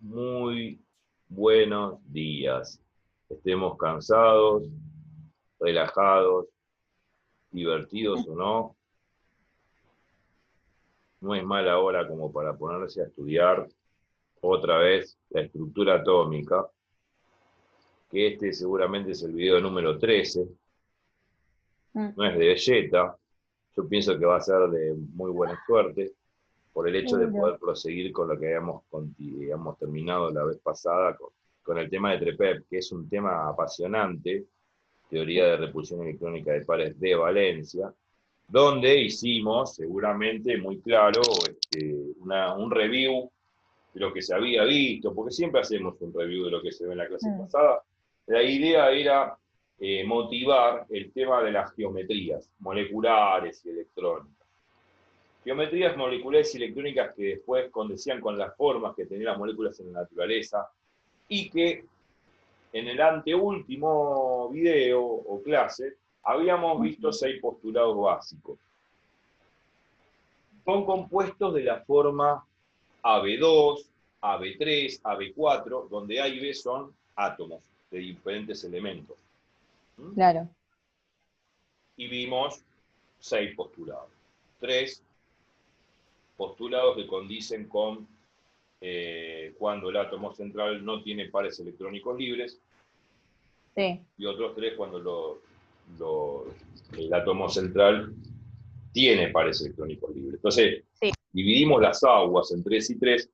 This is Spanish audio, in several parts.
Muy buenos días. Estemos cansados, relajados, divertidos o no, no es mala hora como para ponerse a estudiar otra vez la estructura atómica, que este seguramente es el video número 13, no es de belleta, yo pienso que va a ser de muy buena suerte, por el hecho de poder proseguir con lo que habíamos terminado la vez pasada, con el tema de TREPEP, que es un tema apasionante, teoría de repulsión electrónica de pares de valencia, donde hicimos, seguramente muy claro, un review de lo que se había visto, porque siempre hacemos un review de lo que se ve en la clase pasada. La idea era motivar el tema de las geometrías moleculares y electrónicas. Geometrías moleculares y electrónicas que después condecían con las formas que tenían las moléculas en la naturaleza y que en el anteúltimo video o clase habíamos visto 6 postulados básicos. Son compuestos de la forma AB2, AB3, AB4, donde A y B son átomos de diferentes elementos. Claro. Y vimos 6 postulados. 3 postulados que condicen con cuando el átomo central no tiene pares electrónicos libres. Sí. Y otros 3 cuando el átomo central tiene pares electrónicos libres. Entonces, dividimos las aguas en 3 y 3,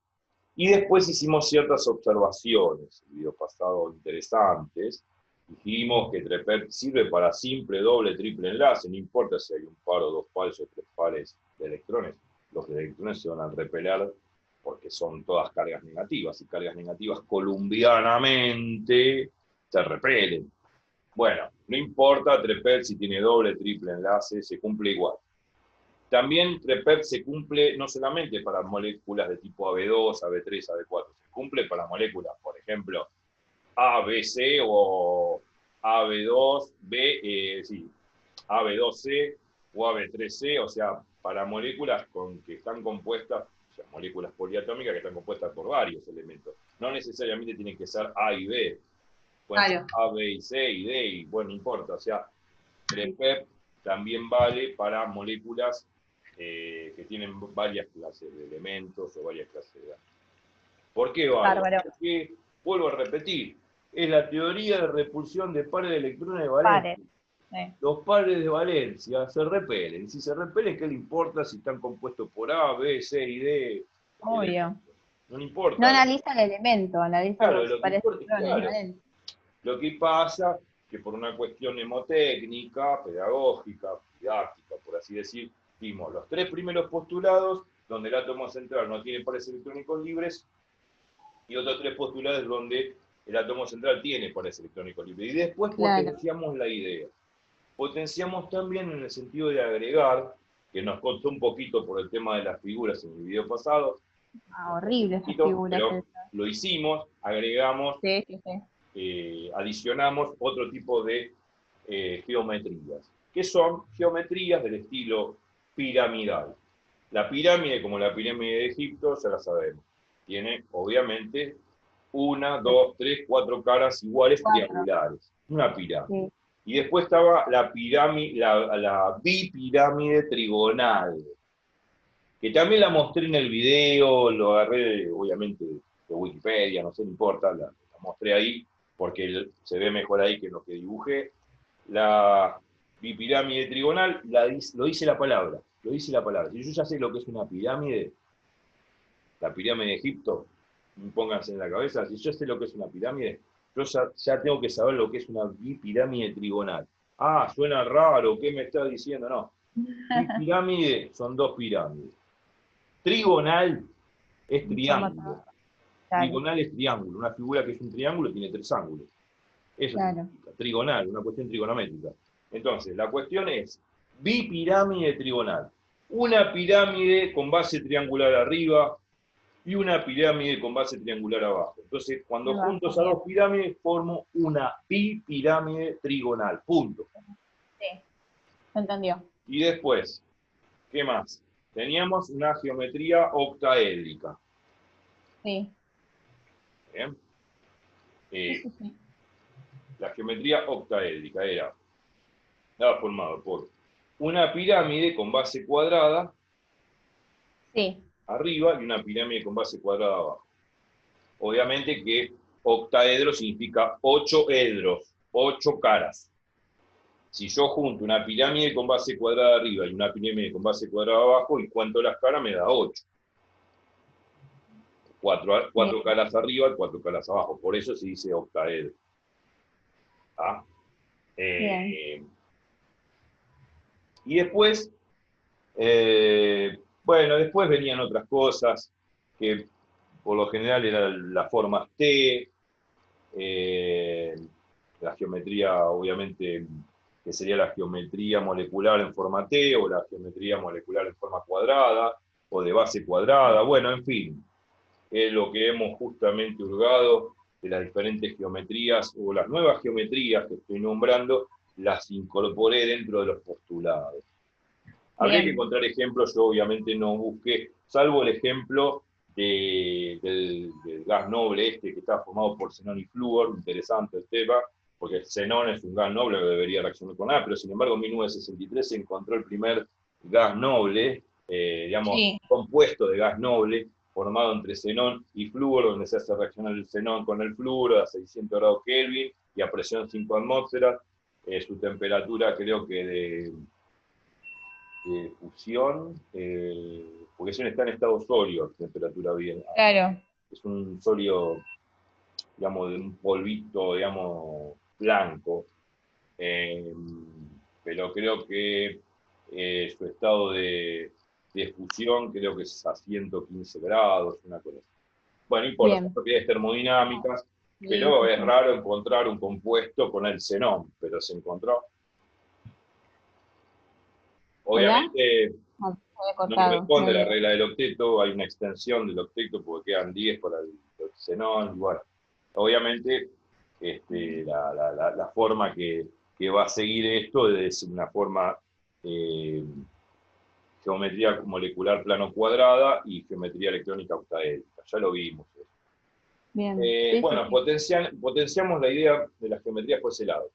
y después hicimos ciertas observaciones, el video pasado interesantes. Dijimos que TREPEP sirve para simple, doble, triple enlace, no importa si hay un par o 2 pares o 3 pares de electrones, los electrones se van a repeler porque son todas cargas negativas, y cargas negativas columbianamente se repelen. Bueno, no importa TREPEP si tiene doble, triple enlace, se cumple igual. También TREPEP se cumple no solamente para moléculas de tipo AB2, AB3, AB4, se cumple para moléculas, por ejemplo, ABC o AB2B, AB2C o AB3C, o sea, para moléculas que están compuestas, o sea, moléculas poliatómicas que están compuestas por varios elementos. No necesariamente tienen que ser A y B, pueden ser A, B y C y D, y bueno, no importa, o sea, TREPEP también vale para moléculas que tienen varias clases de elementos o varias clases de datos. ¿Por qué vale? Porque, vuelvo a repetir, es la teoría de repulsión de pares de electrones de valencia. Los pares de valencia se repelen. Si se repelen, ¿qué le importa si están compuestos por A, B, C y D? Obvio. No le importa. No analiza el elemento, analiza los pares de electrones. Lo que pasa que por una cuestión hemotécnica, pedagógica, didáctica, por así decir, vimos los 3 primeros postulados, donde el átomo central no tiene pares electrónicos libres, y otros 3 postulados donde el átomo central tiene pares electrónicos libres. Y después potenciamos la idea. Potenciamos también en el sentido de agregar, que nos costó un poquito por el tema de las figuras en el video pasado. Horrible esas figuras. Pero lo hicimos, agregamos, adicionamos otro tipo de geometrías, que son geometrías del estilo piramidal. La pirámide, como la pirámide de Egipto, ya la sabemos. Tiene, obviamente, 1, 2, 3, 4 caras iguales triangulares. Una pirámide. Sí. Y después estaba la bipirámide trigonal, que también la mostré en el video, lo agarré, obviamente, de Wikipedia, no sé, no importa, la mostré ahí, porque se ve mejor ahí que lo que dibujé. La bipirámide trigonal, lo dice la palabra. Si yo ya sé lo que es una pirámide, la pirámide de Egipto, pónganse en la cabeza, si yo sé lo que es una pirámide, yo ya tengo que saber lo que es una bipirámide trigonal. Ah, suena raro, ¿qué me está diciendo? No. Bipirámide son 2 pirámides. Trigonal es triángulo. Trigonal es triángulo. Una figura que es un triángulo tiene 3 ángulos. Eso significa trigonal, una cuestión trigonométrica. Entonces, la cuestión es bipirámide trigonal. Una pirámide con base triangular arriba y una pirámide con base triangular abajo. Entonces, cuando junto esas 2 pirámides, formo una bipirámide trigonal. Punto. Sí, se entendió. Y después, ¿qué más? Teníamos una geometría octaédrica. Sí. ¿Bien? Sí, sí. La geometría octaédrica estaba formado por una pirámide con base cuadrada Sí. arriba y una pirámide con base cuadrada abajo. Obviamente que octaedro significa 8 edros, 8 caras. Si yo junto una pirámide con base cuadrada arriba y una pirámide con base cuadrada abajo y cuento las caras, me da 8. 4 caras arriba y 4 caras abajo. Por eso se dice octaedro. ¿Ah? Y después, bueno, después venían otras cosas que por lo general eran las formas T, la geometría, obviamente, que sería la geometría molecular en forma T, o la geometría molecular en forma cuadrada, o de base cuadrada, bueno, en fin, es lo que hemos justamente hurgado de las diferentes geometrías, o las nuevas geometrías que estoy nombrando, las incorporé dentro de los postulados. Habría que encontrar ejemplos, yo obviamente no busqué, salvo el ejemplo del gas noble que está formado por xenón y flúor, interesante el tema, porque el xenón es un gas noble que debería reaccionar con nada, pero sin embargo en 1963 se encontró el primer gas noble, digamos, compuesto de gas noble, formado entre xenón y flúor, donde se hace reaccionar el xenón con el flúor a 600 grados Kelvin y a presión 5 atmósferas, su temperatura creo que de fusión, porque está en estado sólido, temperatura bien. Claro. Es un sólido, digamos, de un polvito, digamos, blanco, pero creo que su estado de fusión creo que es a 115 grados, una cosa así. Bueno, no importa, son propiedades termodinámicas, pero es raro encontrar un compuesto con el xenón, pero se encontró. Obviamente no corresponde la regla del octeto, hay una extensión del octeto porque quedan 10 para el xenón, y bueno, obviamente la forma que va a seguir esto es una forma geometría molecular plano cuadrada y geometría electrónica octaédrica, ya lo vimos. Bien. Bueno, potenciamos la idea de la geometría por ese lado.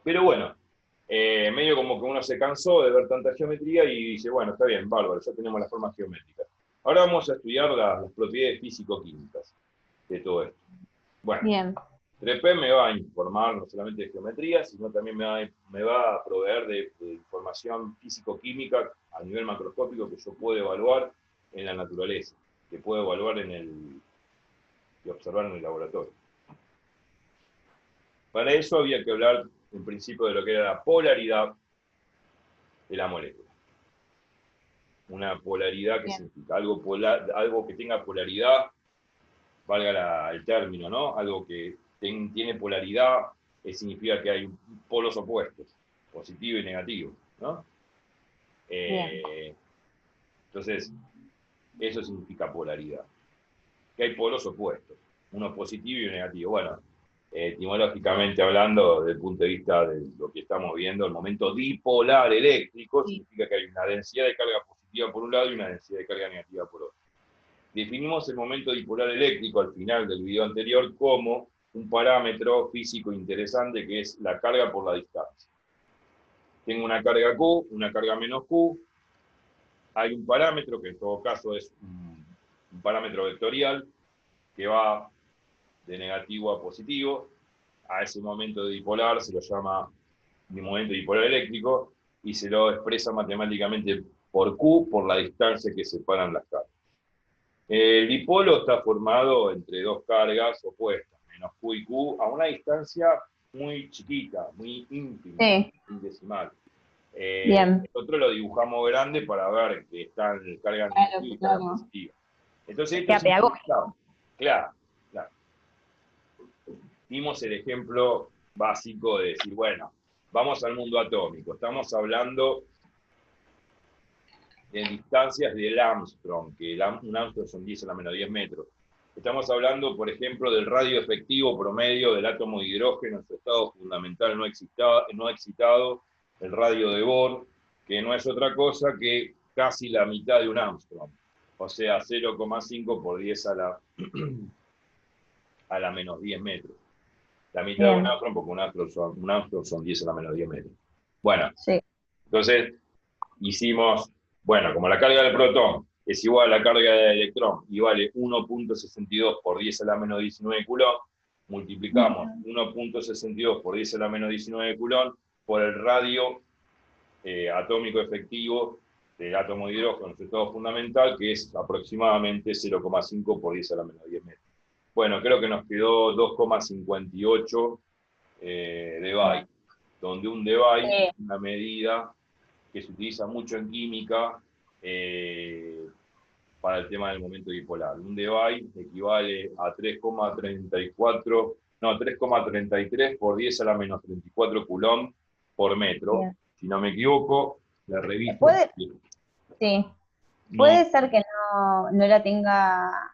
Pero bueno, medio como que uno se cansó de ver tanta geometría y dice, bueno, está bien, bárbaro, ya tenemos las formas geométricas. Ahora vamos a estudiar las propiedades físico-químicas de todo esto. Bueno, 3P me va a informar no solamente de geometría, sino también me va a proveer de información físico-química a nivel macroscópico que yo puedo evaluar en la naturaleza, que puedo evaluar y observar en el laboratorio. Para eso había que hablar en principio de lo que era la polaridad de la molécula. Una polaridad que significa algo que tenga polaridad, valga el término, ¿no? Algo que tiene polaridad significa que hay polos opuestos, positivo y negativo, ¿no? Entonces, eso significa polaridad. Que hay polos opuestos, uno positivo y uno negativo. Bueno, etimológicamente hablando, desde el punto de vista de lo que estamos viendo, el momento dipolar eléctrico significa que hay una densidad de carga positiva por un lado y una densidad de carga negativa por otro. Definimos el momento dipolar eléctrico al final del video anterior como un parámetro físico interesante que es la carga por la distancia. Tengo una carga Q, una carga menos Q, hay un parámetro que en todo caso es un parámetro vectorial que va de negativo a positivo. A ese momento dipolar se lo llama momento dipolar eléctrico y se lo expresa matemáticamente por Q, por la distancia que separan las cargas. El dipolo está formado entre dos cargas opuestas, menos Q y Q, a una distancia muy chiquita, muy ínfima, indecimal. Nosotros lo dibujamos grande para ver que están cargas negativas y cargas positivas. Entonces, esto es claro. Dimos el ejemplo básico de decir, bueno, vamos al mundo atómico. Estamos hablando de distancias del Armstrong, que un Armstrong son 10 a la menos 10 metros. Estamos hablando, por ejemplo, del radio efectivo promedio del átomo de hidrógeno en su estado fundamental no excitado, el radio de Bohr, que no es otra cosa que casi la mitad de un Armstrong. O sea, 0,5 por 10 a la a la menos 10 metros. La mitad Bien. de un Armstrong, porque un Armstrong son 10 a la menos 10 metros. Bueno, Sí. entonces hicimos, bueno, como la carga del protón es igual a la carga del electrón y vale 1.62 por 10 a la menos 19 coulomb, multiplicamos 1.62 por 10 a la menos 19 coulomb por el radio atómico efectivo del átomo de hidrógeno en su estado fundamental, que es aproximadamente 0,5 por 10 a la menos 10 metros. Bueno, creo que nos quedó 2,58 debye, donde un debye es una medida que se utiliza mucho en química para el tema del momento dipolar. Un debye equivale a 3,34, no, 3,33 por 10 a la menos 34 coulomb por metro. Bien. Si no me equivoco, la reviso. ¿Puede? Sí. No. Puede ser que no la tenga,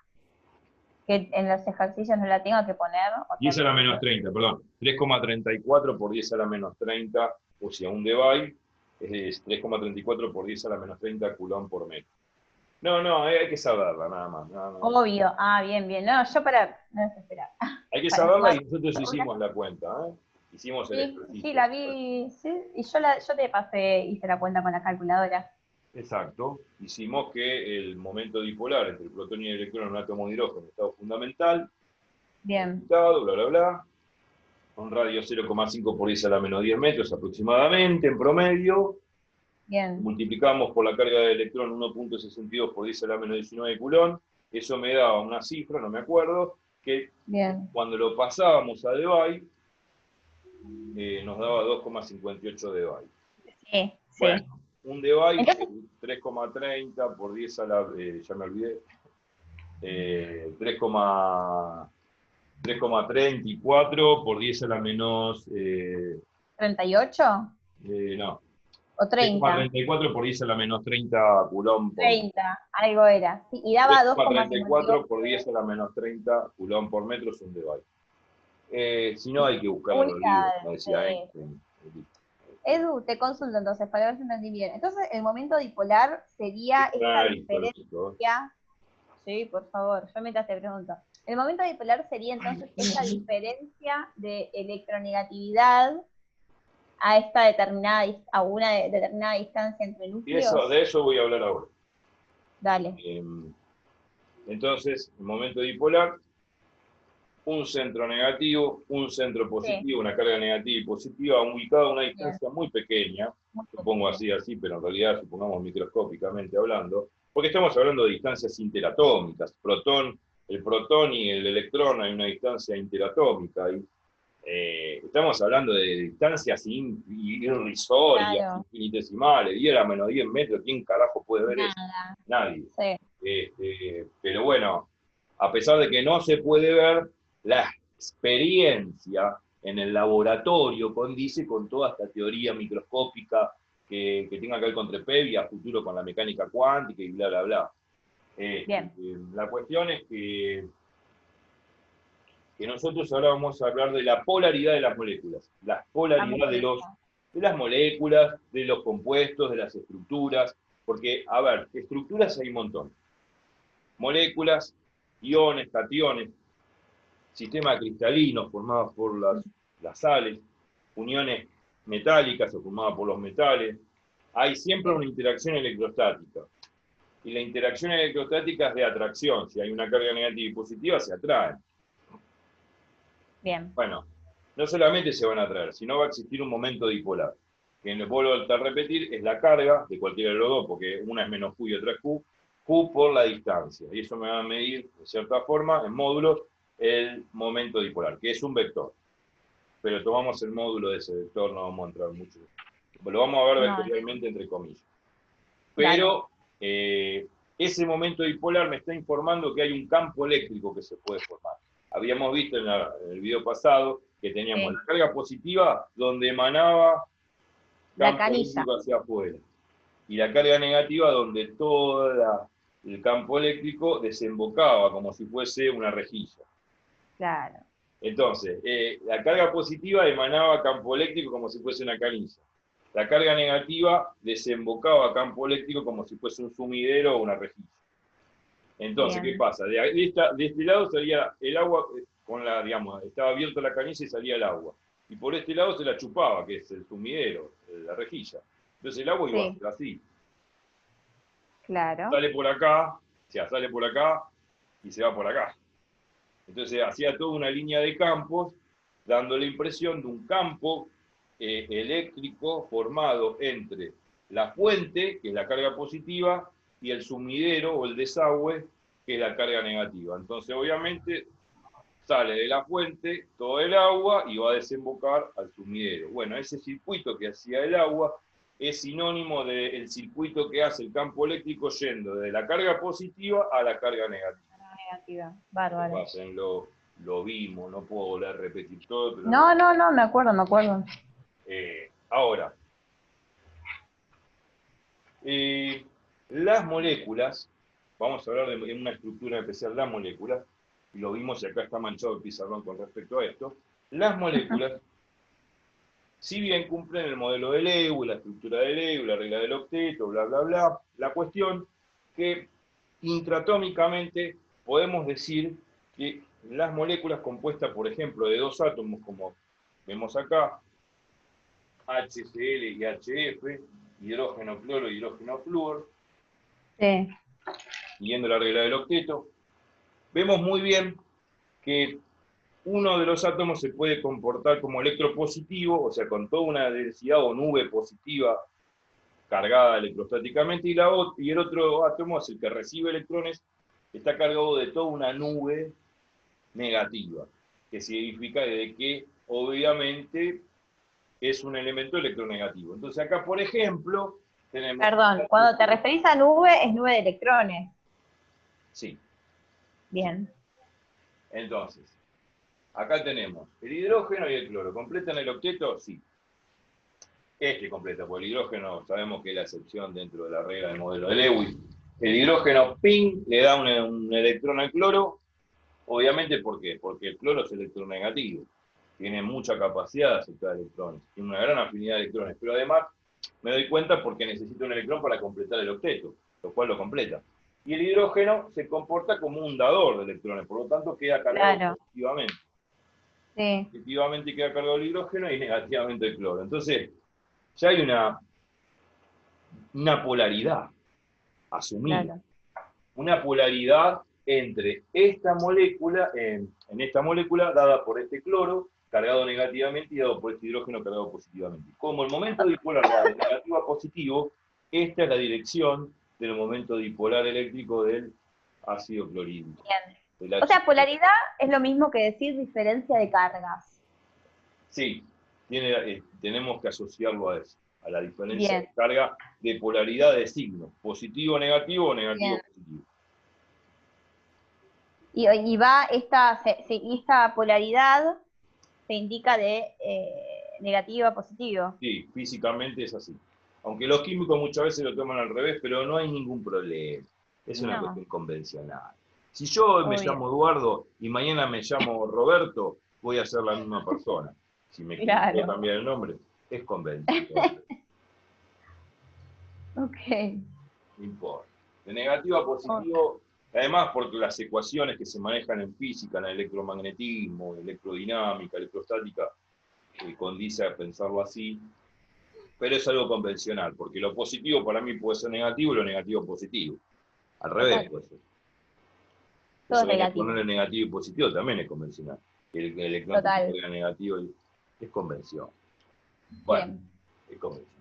que en los ejercicios no la tenga que poner. 10 a la menos 30, perdón. 3,34 por 10 a la menos 30, o sea, un debye es 3,34 por 10 a la menos 30 coulomb por metro. No, hay que saberla, nada más. Obvio, bien. No, yo para no desesperar. Hay que saberla y nosotros hicimos la cuenta, ¿eh? Hicimos el ejercicio. Sí, la vi, sí, y yo te pasé, hice la cuenta con la calculadora. Exacto. Hicimos que el momento dipolar entre el protón y el electrón en un átomo de hidrógeno, estado fundamental, bien, bla, un radio 0,5 por 10 a la menos 10 metros aproximadamente, en promedio. Bien. Multiplicamos por la carga del electrón 1.62 por 10 a la menos 19 coulomb. Eso me daba una cifra, no me acuerdo, que bien. Cuando lo pasábamos a debye, nos daba 2,58 debye. Sí, bueno, sí. Un debye es 3,30 por 10 a la... ya me olvidé. 3,34 por 10 a la menos... ¿38? No. ¿O 30? 3,34 por 10 a la menos 30 coulomb por 30, algo era. Sí, y daba 2,34 por 10 a la menos 30 coulomb por metro es un debye. Si no, hay que buscarlo en los libros, como decía Einstein. Edu, te consulto entonces, para ver si entendí bien. Entonces, el momento dipolar sería esta diferencia... Sí, por favor, yo mientras te pregunto. El momento dipolar sería entonces esta diferencia de electronegatividad a esta determinada, a una determinada distancia entre núcleos. Y de eso voy a hablar ahora. Dale. Entonces, el momento dipolar, un centro negativo, un centro positivo, una carga negativa y positiva, ubicado a una distancia muy pequeña, supongo así, pero en realidad supongamos microscópicamente hablando, porque estamos hablando de distancias interatómicas. El protón y el electrón hay una distancia interatómica. Estamos hablando de distancias irrisorias, infinitesimales, 10 a la menos 10 metros. ¿Quién carajo puede ver eso? Nadie. Sí. Pero bueno, a pesar de que no se puede ver, la experiencia en el laboratorio condice con toda esta teoría microscópica que tenga que ver con TREPEV y a futuro con la mecánica cuántica y bla, bla, bla. La cuestión es que nosotros ahora vamos a hablar de la polaridad de las moléculas. La polaridad de las moléculas, de los compuestos, de las estructuras. Porque, a ver, estructuras hay un montón. Moléculas, iones, cationes, sistemas cristalinos formados por las sales, uniones metálicas o formadas por los metales. Hay siempre una interacción electrostática. Y la interacción electrostática es de atracción. Si hay una carga negativa y positiva, se atraen. Bien. Bueno, no solamente se van a atraer, sino va a existir un momento dipolar. Que les vuelvo a repetir, es la carga de cualquiera de los dos, porque una es menos Q y otra es Q, Q por la distancia. Y eso me va a medir, de cierta forma, en módulos, el momento dipolar, que es un vector. Pero tomamos el módulo de ese vector, no vamos a entrar mucho. Lo vamos a ver vectorialmente, entre comillas. Pero ese momento dipolar me está informando que hay un campo eléctrico que se puede formar. Habíamos visto en el video pasado que teníamos la carga positiva donde emanaba campo eléctrico hacia afuera. Y la carga negativa donde todo el campo eléctrico desembocaba como si fuese una rejilla. Claro. Entonces, la carga positiva emanaba campo eléctrico como si fuese una canilla. La carga negativa desembocaba campo eléctrico como si fuese un sumidero o una rejilla. Entonces, ¿qué pasa? De este lado salía el agua digamos, estaba abierta la canilla y salía el agua. Y por este lado se la chupaba, que es el sumidero, la rejilla. Entonces el agua iba así. Claro. Sale por acá, sale por acá y se va por acá. Entonces hacía toda una línea de campos, dando la impresión de un campo eléctrico formado entre la fuente, que es la carga positiva, y el sumidero o el desagüe, que es la carga negativa. Entonces, obviamente, sale de la fuente todo el agua y va a desembocar al sumidero. Bueno, ese circuito que hacía el agua es sinónimo del circuito que hace el campo eléctrico yendo de la carga positiva a la carga negativa. Bárbaro. Lo vimos, no puedo volver a repetir todo. Pero no, me acuerdo. Ahora, las moléculas, vamos a hablar de una estructura especial, las moléculas, y lo vimos y acá está manchado el pizarrón con respecto a esto. Las moléculas, si bien cumplen el modelo de Lewis, la estructura de Lewis, la regla del octeto, bla, bla, bla, la cuestión que intratómicamente podemos decir que las moléculas compuestas, por ejemplo, de dos átomos, como vemos acá, HCl y HF, hidrógeno cloro y hidrógeno flúor, siguiendo la regla del octeto, vemos muy bien que uno de los átomos se puede comportar como electropositivo, o sea, con toda una densidad o nube positiva cargada electrostáticamente, y el otro átomo es el que recibe electrones, está cargado de toda una nube negativa, que significa de que obviamente es un elemento electronegativo. Entonces acá, por ejemplo, tenemos... Perdón, cuando te referís a nube, es nube de electrones. Sí. Bien. Entonces, acá tenemos el hidrógeno y el cloro. ¿Completan el octeto? Sí. Este completa, porque el hidrógeno sabemos que es la excepción dentro de la regla del modelo de Lewis. El hidrógeno, ping, le da un electrón al cloro. Obviamente, ¿por qué? Porque el cloro es electronegativo. Tiene mucha capacidad de aceptar electrones. Tiene una gran afinidad de electrones. Pero además, me doy cuenta porque necesita un electrón para completar el octeto, lo cual lo completa. Y el hidrógeno se comporta como un dador de electrones, por lo tanto queda cargado positivamente. Sí. Positivamente queda cargado el hidrógeno y negativamente el cloro. Entonces, ya hay una polaridad asumida. Claro. Una polaridad entre esta molécula, en esta molécula dada por este cloro, cargado negativamente, y dado por este hidrógeno cargado positivamente. Como el momento dipolar va de negativo a positivo, esta es la dirección del momento dipolar eléctrico del ácido clorhídrico. O sea, polaridad es lo mismo que decir diferencia de cargas. Sí, tenemos que asociarlo a eso, a la diferencia de carga de polaridad de signo, positivo, negativo o negativo, positivo. Y va esta polaridad se indica de negativo a positivo. Sí, físicamente es así. Aunque los químicos muchas veces lo toman al revés, pero no hay ningún problema. Es una cuestión convencional. Si yo me llamo Eduardo y mañana me llamo Roberto, voy a ser la misma persona. Si me quiero cambiar el nombre, es convencional. Ok. No importa. De negativo a positivo, además porque las ecuaciones que se manejan en física, en el electromagnetismo, electrodinámica, electrostática, condice a pensarlo así, pero es algo convencional, porque lo positivo para mí puede ser negativo y lo negativo positivo. Al revés puede ser. Eso de ponerle negativo y positivo también es convencional. El electrón que negativo es convención. Bueno, es convención.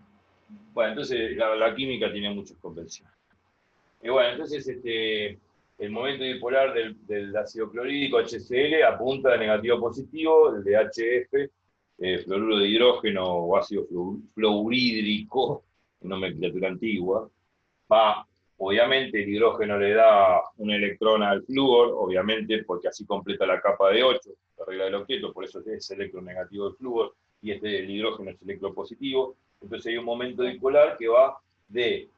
Bueno, entonces la química tiene muchas convenciones. Y bueno, entonces el momento dipolar del ácido clorhídrico HCl apunta de negativo a positivo, el de HF, fluoruro de hidrógeno o ácido fluorídrico, nomenclatura antigua, va, obviamente el hidrógeno le da un electrón al flúor, obviamente porque así completa la capa de 8, la regla del octeto, por eso es electronegativo del flúor, y el hidrógeno es electropositivo. Entonces hay un momento dipolar que va de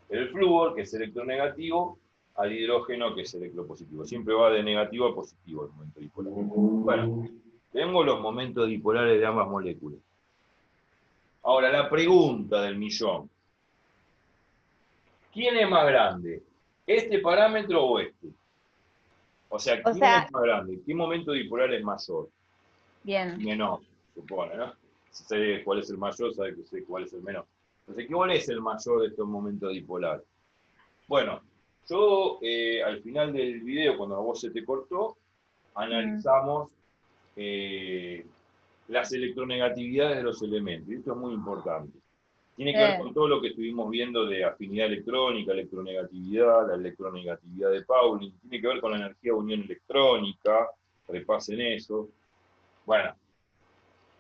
el flúor, que es electronegativo, al hidrógeno, que es electropositivo. Siempre va de negativo a positivo el momento dipolar. Bueno, tenemos los momentos dipolares de ambas moléculas. Ahora, la pregunta del millón. ¿Quién es más grande? ¿Este parámetro o este? O sea, ¿quién es más grande? ¿Qué momento dipolar es mayor? Bien. Menor, supone, ¿no? Si sé cuál es el mayor, sabe que sé cuál es el menor. Entonces, ¿cuál es el mayor de estos momentos dipolares? Bueno, yo al final del video, cuando a vos se te cortó, analizamos las electronegatividades de los elementos. Y esto es muy importante. Tiene que ver con todo lo que estuvimos viendo de afinidad electrónica, electronegatividad, la electronegatividad de Pauling. Tiene que ver con la energía de unión electrónica. Repasen eso. Bueno,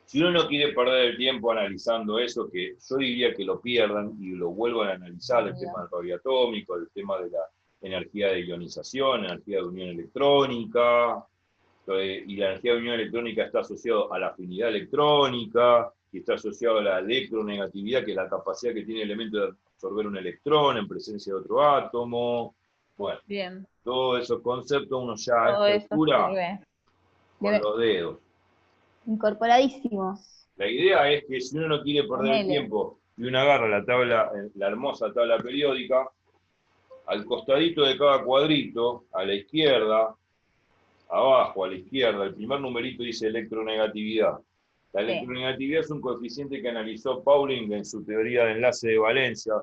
si uno no quiere perder el tiempo analizando eso, que yo diría que lo pierdan y lo vuelvan a analizar, el tema del radioatómico, el tema de la energía de ionización, energía de unión electrónica, y la energía de unión electrónica está asociada a la afinidad electrónica, y está asociado a la electronegatividad, que es la capacidad que tiene el elemento de absorber un electrón en presencia de otro átomo. Bueno, bien. todos esos conceptos uno ya a esta altura con los dedos. Incorporadísimos. La idea es que si uno no quiere perder el tiempo y uno agarra la tabla, la hermosa tabla periódica, al costadito de cada cuadrito, a la izquierda, abajo a la izquierda, el primer numerito dice electronegatividad. La electronegatividad es un coeficiente que analizó Pauling en su teoría de enlace de valencia,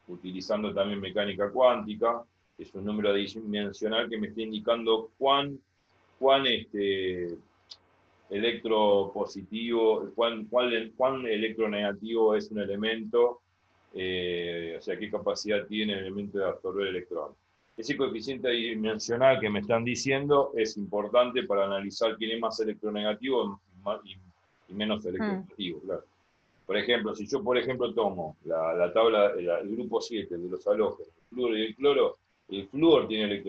utilizando también mecánica cuántica. Es un número adimensional que me está indicando cuán electropositivo, cuán electronegativo es un elemento, o sea, qué capacidad tiene el elemento de absorber electrones. Ese coeficiente adimensional que me están diciendo es importante para analizar quién es más electronegativo y menos electronegativo, claro. Por ejemplo, si yo, tomo la tabla, el grupo 7 de los halógenos, el flúor y el cloro, el flúor tiene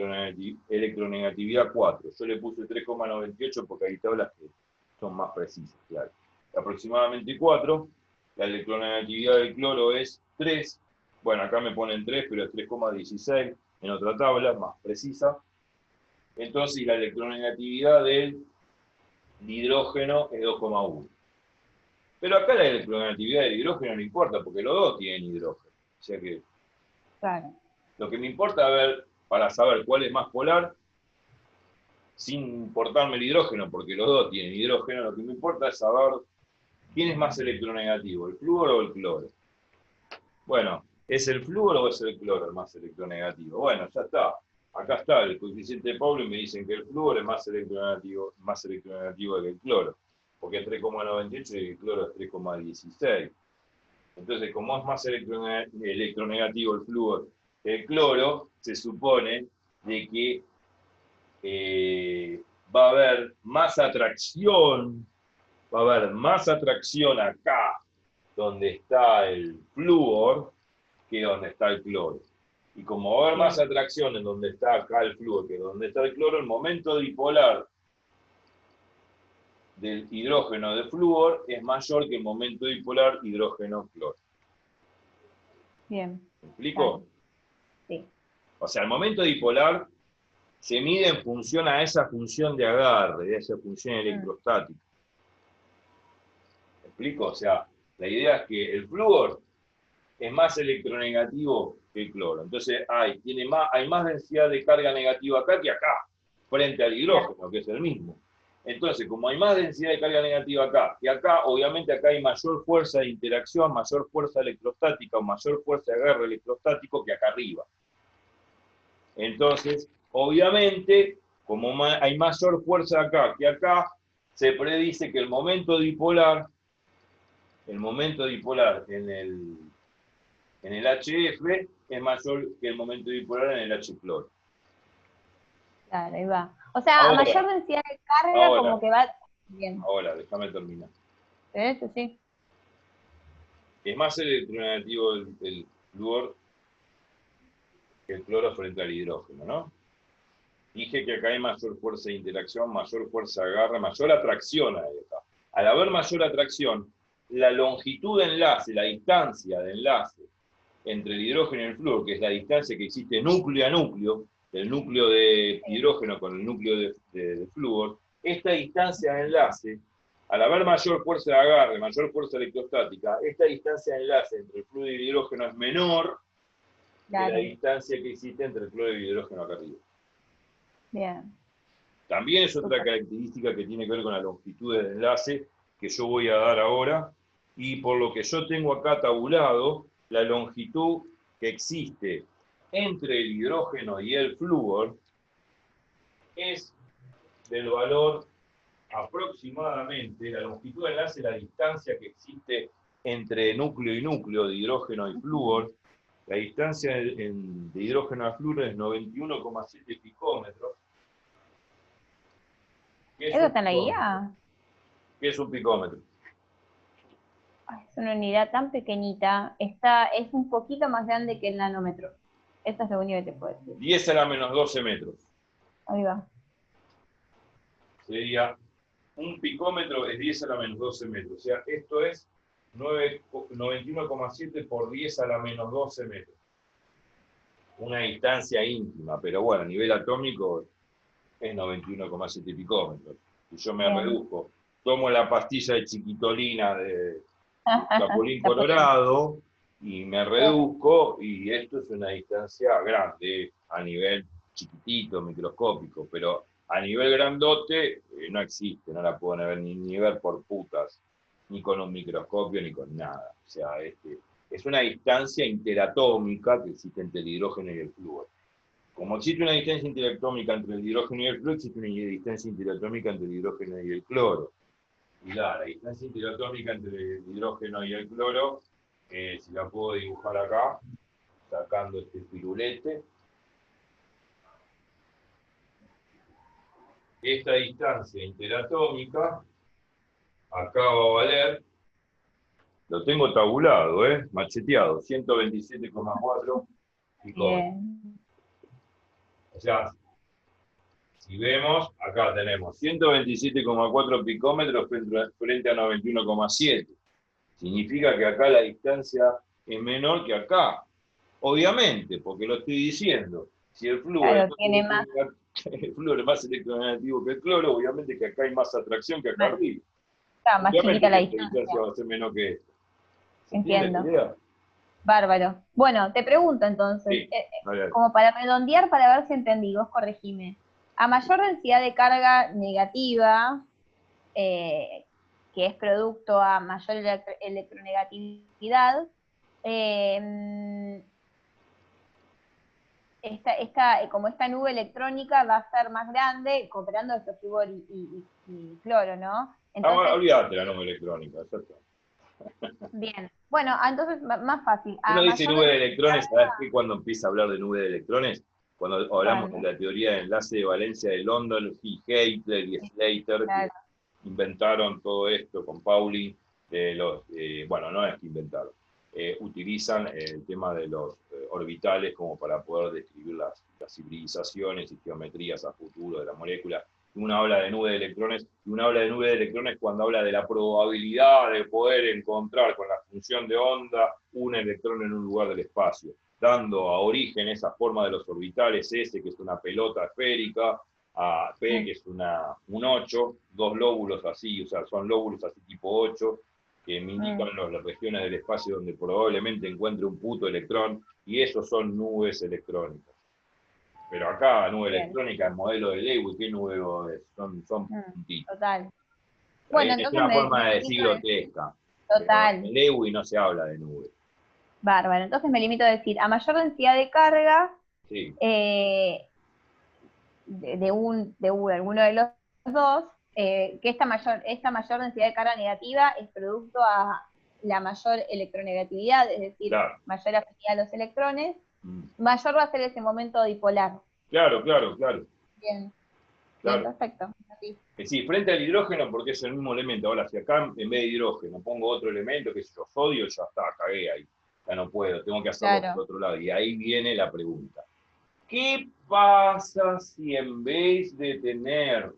electronegatividad 4. Yo le puse 3,98 porque hay tablas que son más precisas, claro. Aproximadamente 4. La electronegatividad del cloro es 3. Bueno, acá me ponen 3, pero es 3,16 en otra tabla, más precisa. Entonces, la electronegatividad del hidrógeno es 2,1. Pero acá la electronegatividad del hidrógeno no importa, porque los dos tienen hidrógeno. O sea que lo que me importa ver, para saber cuál es más polar, sin importarme el hidrógeno, porque los dos tienen hidrógeno, lo que me importa es saber quién es más electronegativo, el flúor o el cloro. Bueno, ¿es el flúor o es el cloro el más electronegativo? Bueno, ya está. Acá está el coeficiente de Pauling, me dicen que el flúor es más electronegativo que el cloro, porque es 3,98 y el cloro es 3,16. Entonces, como es más electronegativo el flúor que el cloro, se supone de que va a haber más atracción acá, donde está el flúor, que donde está el cloro. Y como va a haber más atracción en donde está acá el flúor que donde está el cloro, el momento dipolar del hidrógeno de flúor es mayor que el momento dipolar hidrógeno-cloro. Bien. ¿Me explico? Sí. O sea, el momento dipolar se mide en función a esa función de agarre, de esa función electrostática. ¿Me explico? O sea, la idea es que el flúor es más electronegativo que el cloro. Entonces hay más densidad de carga negativa acá que acá, frente al hidrógeno, que es el mismo. Entonces, como hay más densidad de carga negativa acá que acá, obviamente acá hay mayor fuerza de interacción, mayor fuerza electrostática o mayor fuerza de agarre electrostático que acá arriba. Entonces, obviamente, como hay mayor fuerza acá que acá, se predice que el momento dipolar en el HF es mayor que el momento dipolar en el H-cloro. Claro, ahí va. O sea, ahora, a mayor densidad de carga, ahora, como que va bien. Ahora, déjame terminar. Eso sí. Es más electronegativo el flúor que el cloro frente al hidrógeno, ¿no? Dije que acá hay mayor fuerza de interacción, mayor fuerza de agarre, mayor atracción ahí acá. Al haber mayor atracción, la longitud de enlace, la distancia de enlace entre el hidrógeno y el flúor, que es la distancia que existe núcleo a núcleo, del núcleo de hidrógeno con el núcleo de flúor, esta distancia de enlace, al haber mayor fuerza de agarre, mayor fuerza electrostática, esta distancia de enlace entre el flúor y el hidrógeno es menor que la distancia que existe entre el cloro y el hidrógeno acá arriba. Bien. También es otra característica que tiene que ver con la longitud del enlace, que yo voy a dar ahora, y por lo que yo tengo acá tabulado, la longitud que existe entre el hidrógeno y el flúor es del valor aproximadamente, la longitud del enlace, la distancia que existe entre núcleo y núcleo de hidrógeno y flúor, la distancia de hidrógeno a flúor es 91,7 picómetros. ¿Eso está en la guía? ¿Qué es un picómetro? Es una unidad tan pequeñita, es un poquito más grande que el nanómetro. Eso es lo único que te puedo decir. 10 a la menos 12 metros. Ahí va. Sería, un picómetro es 10 a la menos 12 metros. O sea, esto es 91,7 por 10 a la menos 12 metros. Una distancia ínfima, pero bueno, a nivel atómico es 91,7 picómetros. Y yo me reduzco. Tomo la pastilla de chiquitolina de Capulín Colorado y me reduzco, y esto es una distancia grande a nivel chiquitito, microscópico, pero a nivel grandote no existe, no la pueden ver ni ver por putas, ni con un microscopio ni con nada. O sea, es una distancia interatómica que existe entre el hidrógeno y el flúor. Como existe una distancia interatómica entre el hidrógeno y el flúor, existe una distancia interatómica entre el hidrógeno y el cloro. Y la distancia interatómica entre el hidrógeno y el cloro, si la puedo dibujar acá, sacando este pirulete. Esta distancia interatómica, acá va a valer, lo tengo tabulado, macheteado, 127,4 picómetros. O sea, si vemos, acá tenemos 127,4 picómetros frente a 91,7. Significa que acá la distancia es menor que acá. Obviamente, porque lo estoy diciendo. Si el flúor, el flúor es más electronegativo que el cloro, obviamente que acá hay más atracción que acá arriba. Está más chiquita la distancia. Va a ser menor que esto. Entiendo. Bárbaro. Bueno, te pregunto entonces, sí, como para redondear, para ver si entendí, vos corregime. A mayor densidad de carga negativa, que es producto a mayor electronegatividad, como esta nube electrónica va a ser más grande, cooperando entre flúor y cloro, ¿no? Entonces, olvídate la nube electrónica, exacto. Bien, bueno, entonces más fácil. Uno dice nube de electrones, ¿sabes qué? Cuando empieza a hablar de nube de electrones, cuando hablamos de la teoría de enlace de valencia de London, y Heitler y Slater, que inventaron todo esto con Pauling, bueno, no es que inventaron, utilizan el tema de los orbitales como para poder describir las hibridizaciones y geometrías a futuro de la molécula. Una habla de nube de electrones, y una habla de nube de electrones cuando habla de la probabilidad de poder encontrar con la función de onda un electrón en un lugar del espacio, dando a origen esa forma de los orbitales, S, que es una pelota esférica, a P, que es un 8, dos lóbulos así, o sea, son lóbulos así tipo 8, que me indican las regiones del espacio donde probablemente encuentre un puto electrón, y esos son nubes electrónicas. Pero acá, nube electrónica, el modelo de Lewis, ¿qué nube es? Son puntitos. Total. Bueno, es una forma de decir grotesca. Total. En Lewis no se habla de nube. Bárbaro. Entonces me limito a decir, a mayor densidad de carga, sí. de alguno de los dos, que esta mayor densidad de carga negativa es producto a la mayor electronegatividad, es decir, mayor afinidad a los electrones, mayor va a ser ese momento dipolar. Claro. Bien, perfecto. Sí, frente al hidrógeno, porque es el mismo elemento. Ahora, si acá en vez de hidrógeno pongo otro elemento, que es sodio, ya está, cagué ahí. Ya no puedo, tengo que hacerlo por otro lado. Y ahí viene la pregunta. ¿Qué pasa si en vez de tener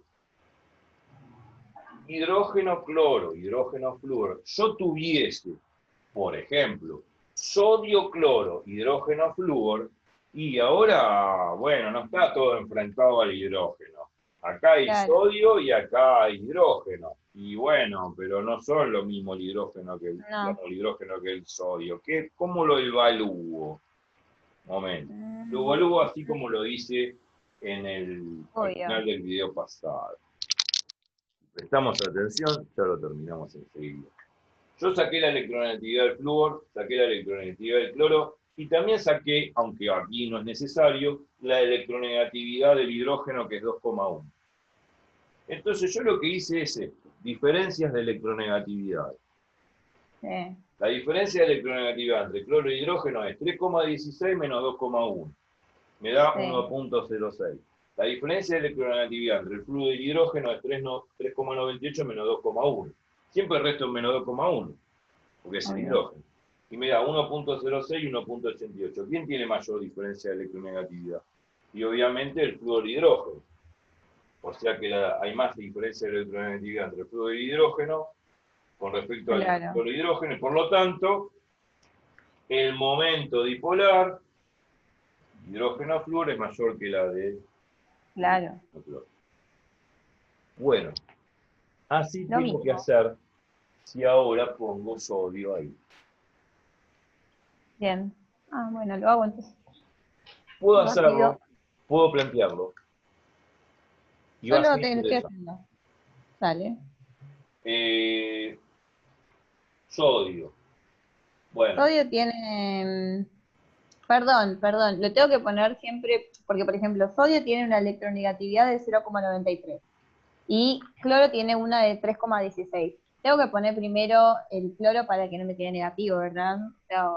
hidrógeno cloro, hidrógeno flúor, yo tuviese, por ejemplo, sodio cloro, hidrógeno flúor, y ahora, bueno, no está todo enfrentado al hidrógeno. Acá hay sodio y acá hay hidrógeno. Y bueno, pero no son lo mismo el hidrógeno que el sodio. ¿Cómo lo evalúo? Momento. Lo evalúo así como lo dice al final del video pasado. Prestamos atención, ya lo terminamos enseguida. Yo saqué la electronegatividad del flúor, saqué la electronegatividad del cloro, y también saqué, aunque aquí no es necesario, la electronegatividad del hidrógeno, que es 2,1. Entonces yo lo que hice es esto, diferencias de electronegatividad. Sí. La diferencia de electronegatividad entre cloro y hidrógeno es 3,16 menos 2,1. Me da 1,06. La diferencia de electronegatividad entre el flúor y el hidrógeno es 3,98 menos 2,1. Siempre el resto es menos 2,1, porque es el hidrógeno. Y me da 1,06 y 1,88. ¿Quién tiene mayor diferencia de electronegatividad? Y obviamente el flúor y hidrógeno. O sea que hay más diferencia de electronegatividad entre el flúor y el hidrógeno con respecto al flúor y hidrógeno. Y por lo tanto, el momento dipolar hidrógeno-flúor es mayor que la de flúor. Bueno, así tengo que hacer si ahora pongo sodio ahí. Bien. Bueno, lo hago entonces. Puedo hacerlo, puedo plantearlo. Y yo lo estoy haciendo. Dale. Sodio. Bueno. Sodio tiene... Perdón, lo tengo que poner siempre, porque por ejemplo, sodio tiene una electronegatividad de 0,93 y cloro tiene una de 3,16. Tengo que poner primero el cloro para que no me quede negativo, ¿verdad? O sea,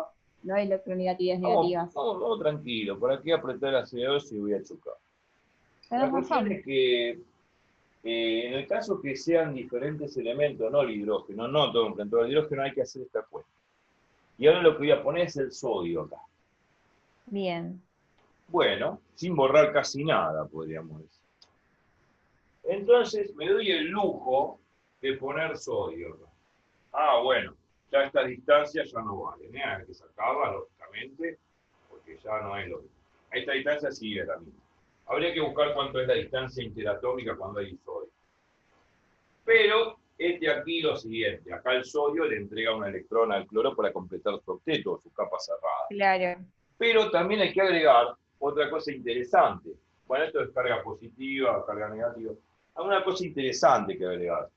no hay electronegatividades negativas. No, tranquilo, ¿para qué apretar acelerador si voy a chocar? La cuestión es que en el caso que sean diferentes elementos, no el hidrógeno, no todo en todo el hidrógeno, hay que hacer esta cuenta. Y ahora lo que voy a poner es el sodio acá. Bien. Bueno, sin borrar casi nada, podríamos decir. Entonces me doy el lujo de poner sodio acá. Bueno, ya esta distancia ya no vale, hay que sacarla, lógicamente, porque ya no es lo mismo. A esta distancia sigue la misma. Habría que buscar cuánto es la distancia interatómica cuando hay sodio. Pero aquí lo siguiente, acá el sodio le entrega un electrón al cloro para completar su octeto, su capa cerrada. Claro. Pero también hay que agregar otra cosa interesante. Bueno, esto es carga positiva, carga negativa. Hay una cosa interesante que agregar.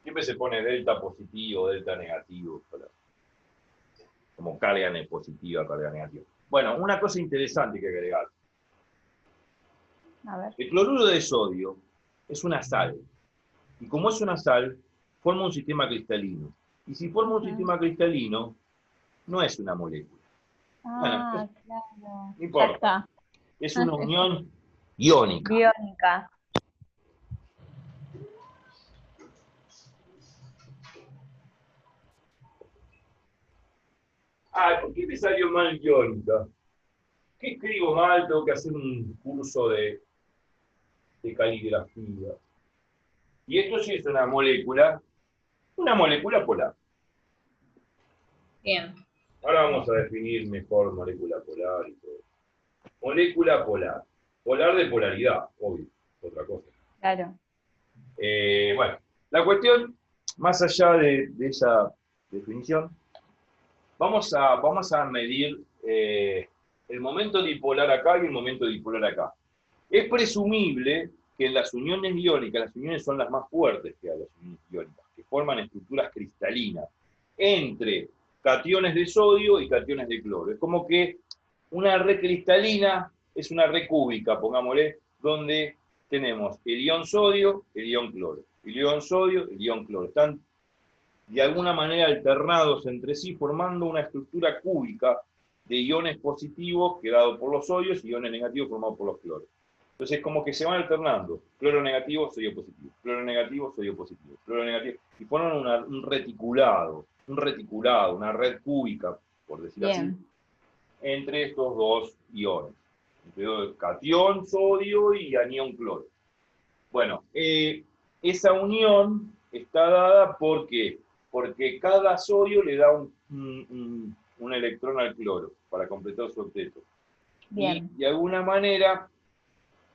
Siempre se pone delta positivo, delta negativo, como carga positiva, carga negativa. Bueno, una cosa interesante que agregar. A ver. El cloruro de sodio es una sal. Y como es una sal, forma un sistema cristalino. Y si forma un sistema cristalino, no es una molécula. Claro. No importa. Es una unión iónica. Iónica. ¿Por qué me salió mal iónica? ¿Qué escribo mal? Tengo que hacer un curso de caligrafía. Y esto sí es una molécula polar. Bien. Ahora vamos a definir mejor molécula polar y todo. Molécula polar. Polar de polaridad, obvio, otra cosa. Claro. Bueno, la cuestión, más allá de esa definición, vamos a medir el momento dipolar acá y el momento dipolar acá. Es presumible que en las uniones iónicas, las uniones son las más fuertes que hay, las uniones iónicas, que forman estructuras cristalinas entre cationes de sodio y cationes de cloro. Es como que una red cristalina es una red cúbica, pongámosle, donde tenemos el ion sodio, el ion cloro. El ion sodio, el ion cloro. Están de alguna manera alternados entre sí, formando una estructura cúbica de iones positivos quedados por los sodios y iones negativos formados por los cloros. Entonces, como que se van alternando. Cloro negativo, sodio positivo. Cloro negativo, sodio positivo. Cloro negativo. Y forman un reticulado, una red cúbica, por decirlo así, entre estos dos iones. Entre catión, sodio y anión cloro. Bueno, esa unión está dada porque cada sodio le da un electrón al cloro para completar su octeto. Bien. Y de alguna manera,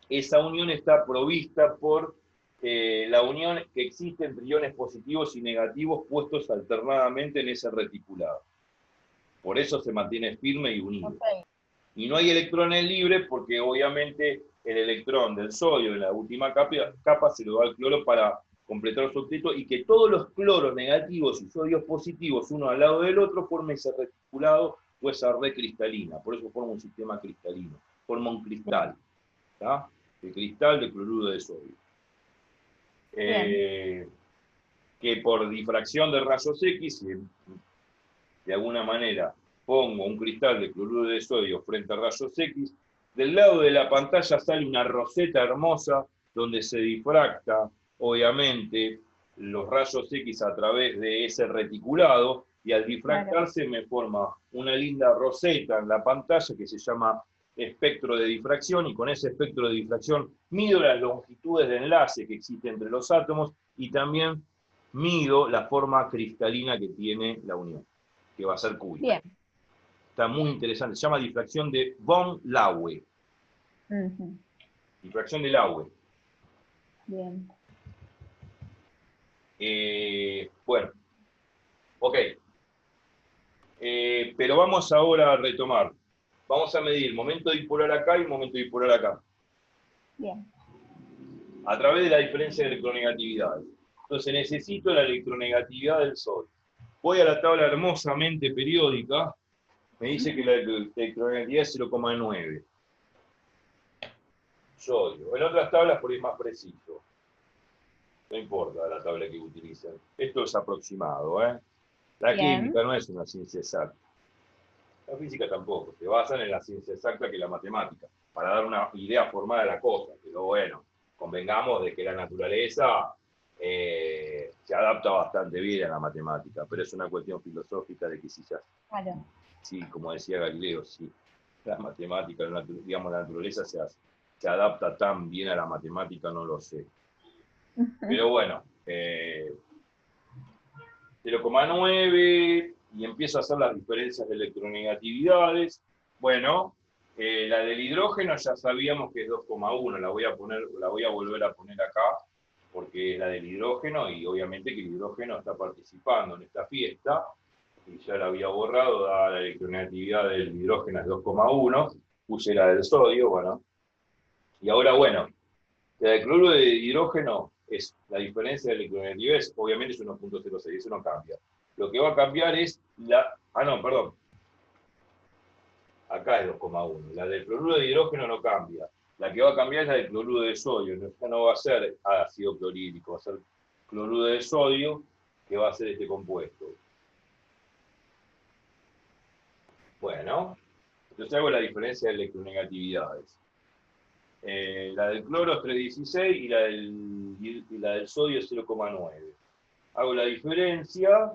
esa unión está provista por la unión que existe entre iones positivos y negativos puestos alternadamente en ese reticulado. Por eso se mantiene firme y unido. Y no hay electrones libres porque obviamente el electrón del sodio en la última capa se lo da al cloro para completar su octeto y que todos los cloros negativos y sodios positivos, uno al lado del otro, formen ese reticulado o esa red cristalina. Por eso forma un sistema cristalino, forma un cristal. ¿Tá? El cristal de cloruro de sodio. Que por difracción de rayos X, de alguna manera pongo un cristal de cloruro de sodio frente a rayos X, del lado de la pantalla sale una roseta hermosa donde se difracta, obviamente, los rayos X a través de ese reticulado, y al difractarse me forma una linda roseta en la pantalla que se llama espectro de difracción, y con ese espectro de difracción mido las longitudes de enlace que existen entre los átomos y también mido la forma cristalina que tiene la unión, que va a ser cúbica. Bien. Está muy interesante, se llama difracción de von Laue. Difracción de Laue. Bien. Bueno, ok. Pero vamos ahora a retomar. Vamos a medir momento dipolar acá y momento dipolar acá. Bien. A través de la diferencia de electronegatividades. Entonces necesito la electronegatividad del sodio. Voy a la tabla hermosamente periódica. Me dice que la electronegatividad es 0,9. Sodio. En otras tablas por ahí es más preciso. No importa la tabla que utilicen. Esto es aproximado, ¿eh? La química no es una ciencia exacta. La física tampoco. Se basan en la ciencia exacta que la matemática, para dar una idea formada de la cosa. Pero bueno, convengamos de que la naturaleza se adapta bastante bien a la matemática, pero es una cuestión filosófica de que si ya... Claro. Sí, como decía Galileo, si la matemática, digamos, la naturaleza se adapta tan bien a la matemática, no lo sé. Pero bueno, 0,9, y empiezo a hacer las diferencias de electronegatividades. Bueno, la del hidrógeno ya sabíamos que es 2,1, la voy a volver a poner acá, porque es la del hidrógeno, y obviamente que el hidrógeno está participando en esta fiesta, y ya la había borrado, dada la electronegatividad del hidrógeno es 2,1, puse la del sodio, bueno. Y ahora, bueno, la del cloruro de hidrógeno es la diferencia de electronegatividad, obviamente es 1,06, eso no cambia. Lo que va a cambiar es la... Ah, no, perdón. Acá es 2,1. La del cloruro de hidrógeno no cambia. La que va a cambiar es la del cloruro de sodio. Esta no va a ser ácido clorhídrico, va a ser cloruro de sodio, que va a ser este compuesto. Bueno, entonces hago la diferencia de electronegatividades. La del cloro es 3,16 y la del sodio es 0,9. Hago la diferencia.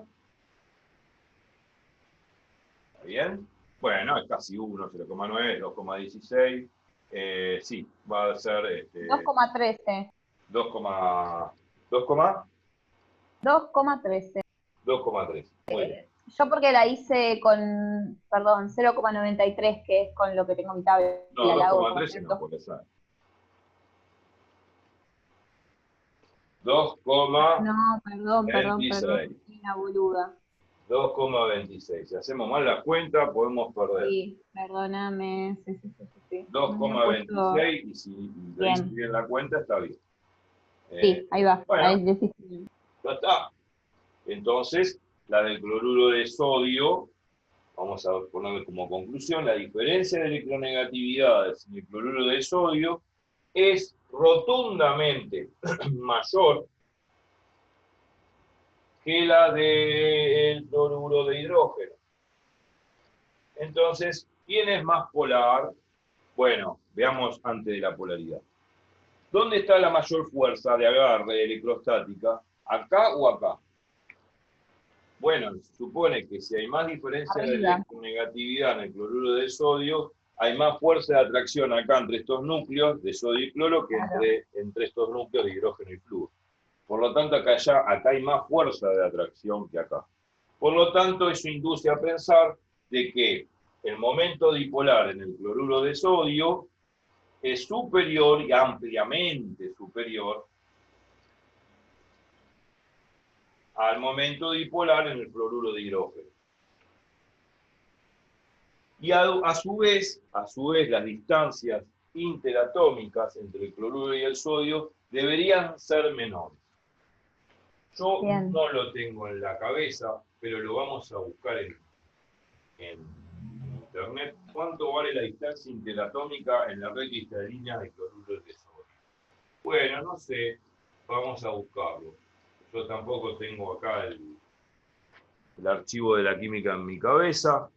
¿Está bien? Bueno, es casi 1, 0,9, 2,16. Sí, va a ser... 2,13. 2,13. 2,3. Muy bien. Yo porque la hice con, perdón, 0,93, que es con lo que tengo mi tabla. No, 2,13 no puede ser. 2,26. No, perdón, una boluda. 2,26. Si hacemos mal la cuenta, podemos perder. Sí, perdóname. Sí. 2,26 y si le hice bien la cuenta, está bien. Sí, ahí va. Bueno, ahí ya está. Entonces, la del cloruro de sodio, vamos a ponerle como conclusión, la diferencia de electronegatividades en el cloruro de sodio es rotundamente mayor que la del cloruro de hidrógeno. Entonces, ¿quién es más polar? Bueno, veamos antes de la polaridad. ¿Dónde está la mayor fuerza de agarre electrostática? ¿Acá o acá? Bueno, se supone que si hay más diferencia de electronegatividad en el cloruro de sodio, hay más fuerza de atracción acá entre estos núcleos de sodio y cloro que entre estos núcleos de hidrógeno y flúor. Por lo tanto, acá hay más fuerza de atracción que acá. Por lo tanto, eso induce a pensar de que el momento dipolar en el cloruro de sodio es superior y ampliamente superior al momento dipolar en el cloruro de hidrógeno. Y a su vez, las distancias interatómicas entre el cloruro y el sodio deberían ser menores. Yo Bien. no lo tengo en la cabeza, pero lo vamos a buscar en internet. ¿Cuánto vale la distancia interatómica en la red cristalina de cloruro de sodio? Bueno, no sé, vamos a buscarlo. Yo tampoco tengo acá el archivo de la química en mi cabeza.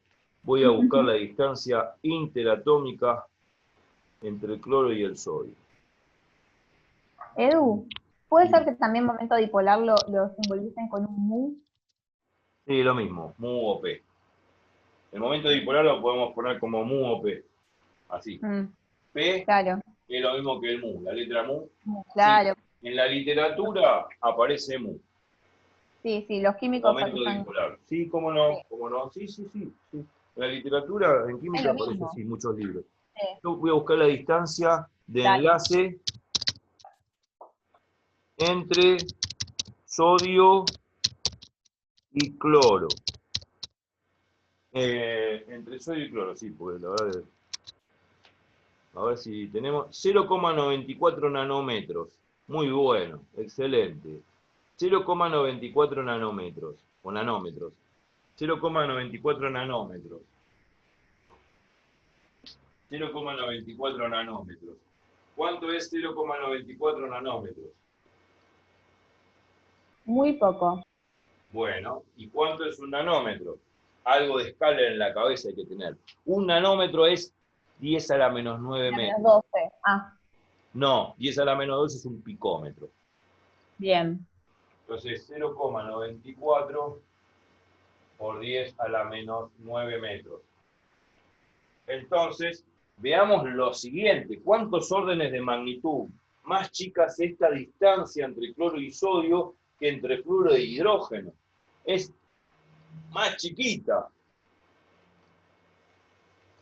Voy a buscar la distancia interatómica entre el cloro y el sodio. Edu, ¿puede ser que también momento dipolar lo simbolicen con un mu? Sí, lo mismo, mu o p. El momento dipolar lo podemos poner como mu o p. Así. P Claro. es lo mismo que el mu, la letra mu. Claro. Sí, en la literatura aparece mu. Sí, los químicos Momento usan. dipolar. Sí, cómo no, cómo no. Sí. En la literatura, en química, aparece así, muchos libros. Sí. Yo voy a buscar la distancia de enlace entre sodio y cloro. Entre sodio y cloro, sí, porque la verdad es... A ver si tenemos 0,94 nanómetros. Muy bueno, excelente. 0,94 nanómetros, o nanómetros. 0,94 nanómetros. 0,94 nanómetros. ¿Cuánto es 0,94 nanómetros? Muy poco. Bueno, ¿y cuánto es un nanómetro? Algo de escala en la cabeza hay que tener. Un nanómetro es 10 a la menos 9 metros. 12. No, 10 a la menos 12 es un picómetro. Bien. Entonces, 0,94 por 10 a la menos 9 metros. Entonces, veamos lo siguiente. ¿Cuántos órdenes de magnitud más chica es esta distancia entre cloro y sodio que entre fluoruro e hidrógeno? Es más chiquita.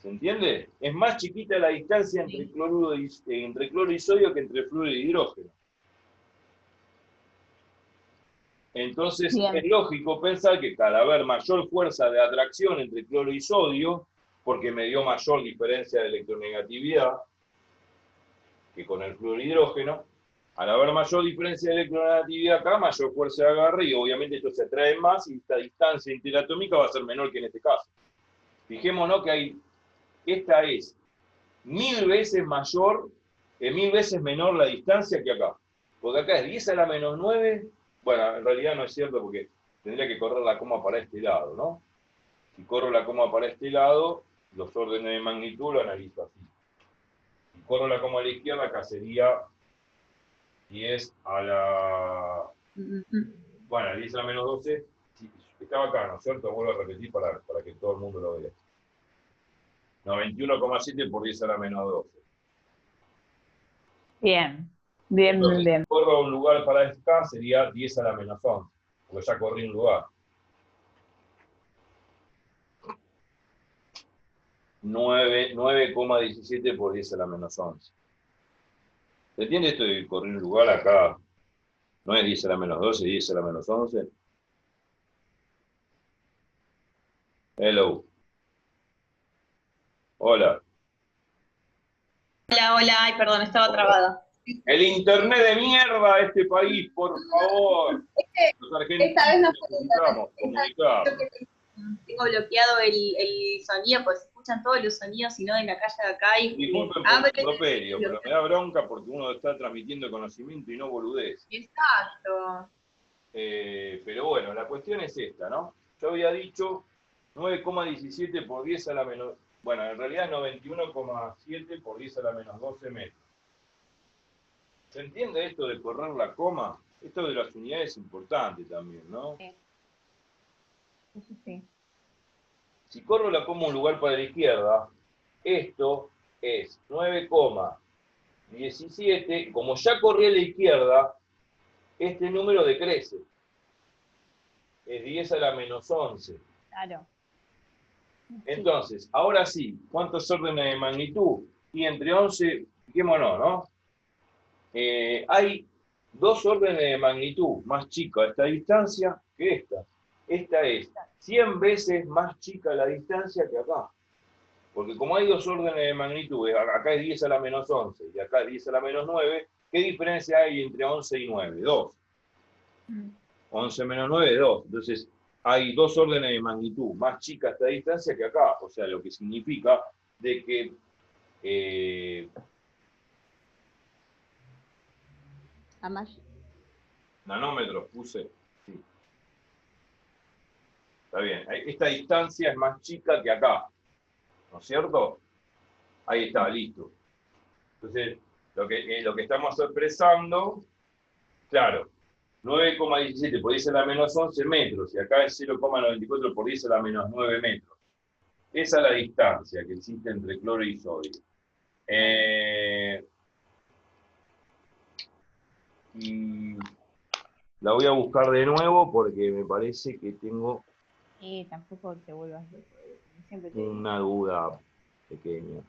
¿Se entiende? Es más chiquita la distancia entre cloro y sodio que entre fluoruro y hidrógeno. Entonces, es lógico pensar que al haber mayor fuerza de atracción entre cloro y sodio, porque me dio mayor diferencia de electronegatividad que con el fluoruro hidrógeno, al haber mayor diferencia de electronegatividad acá, mayor fuerza de agarre, y obviamente esto se atrae más, y esta distancia interatómica va a ser menor que en este caso. Fijémonos que esta es 1000 veces mayor, 1000 veces menor la distancia que acá. Porque acá es 10 a la menos 9. Bueno, en realidad no es cierto porque tendría que correr la coma para este lado, ¿no? Si corro la coma para este lado, los órdenes de magnitud lo analizo así. Si corro la coma a la izquierda, acá sería 10 a la... Bueno, 10 a la menos 12. Sí, estaba acá, ¿no es cierto? Vuelvo a repetir para que todo el mundo lo vea. 91,7 por 10 a la menos 12. Bien. Entonces, si corro un lugar para acá, sería 10 a la menos 11, porque ya corrí un lugar. 9,17 por 10 a la menos 11. ¿Se entiende esto de correr un lugar acá? No es 10 a la menos 12, 10 a la menos 11. Hello. Hola. Hola, ay, perdón, estaba trabada. El internet de mierda de este país, por favor. Los argentinos necesitamos comunicar. Tengo bloqueado el sonido, pues se escuchan todos los sonidos, sino en la calle de acá. Disculpen por el properio, pero me da bronca porque uno está transmitiendo conocimiento y no boludez. Exacto. Pero bueno, la cuestión es esta, ¿no? Yo había dicho 9,17 por 10 a la menos... Bueno, en realidad 91,7 por 10 a la menos 12 metros. ¿Se entiende esto de correr la coma? Esto de las unidades es importante también, ¿no? Sí. Eso sí. Si corro la coma un lugar para la izquierda, esto es 9,17. Como ya corrí a la izquierda, este número decrece. Es 10 a la menos 11. Claro. Entonces, ahora sí, ¿cuántos órdenes de magnitud? Y entre 11, fijémonos, ¿no? Hay 2 órdenes de magnitud más chica esta distancia que esta. Esta es 100 veces más chica la distancia que acá. Porque como hay dos órdenes de magnitud, acá es 10 a la menos 11 y acá es 10 a la menos 9, ¿qué diferencia hay entre 11 y 9? 2. 11 menos 9, 2. Entonces, hay dos órdenes de magnitud más chica esta distancia que acá. O sea, lo que significa de que nanómetros puse. Sí. Está bien. Esta distancia es más chica que acá. ¿No es cierto? Ahí está, listo. Entonces, lo que estamos expresando, claro, 9,17 por 10 a la menos 11 metros, y acá es 0,94 por 10 a la menos 9 metros. Esa es la distancia que existe entre cloro y sodio. Y la voy a buscar de nuevo porque me parece que tengo tampoco te vuelvas loco. Siempre te una duda pequeña.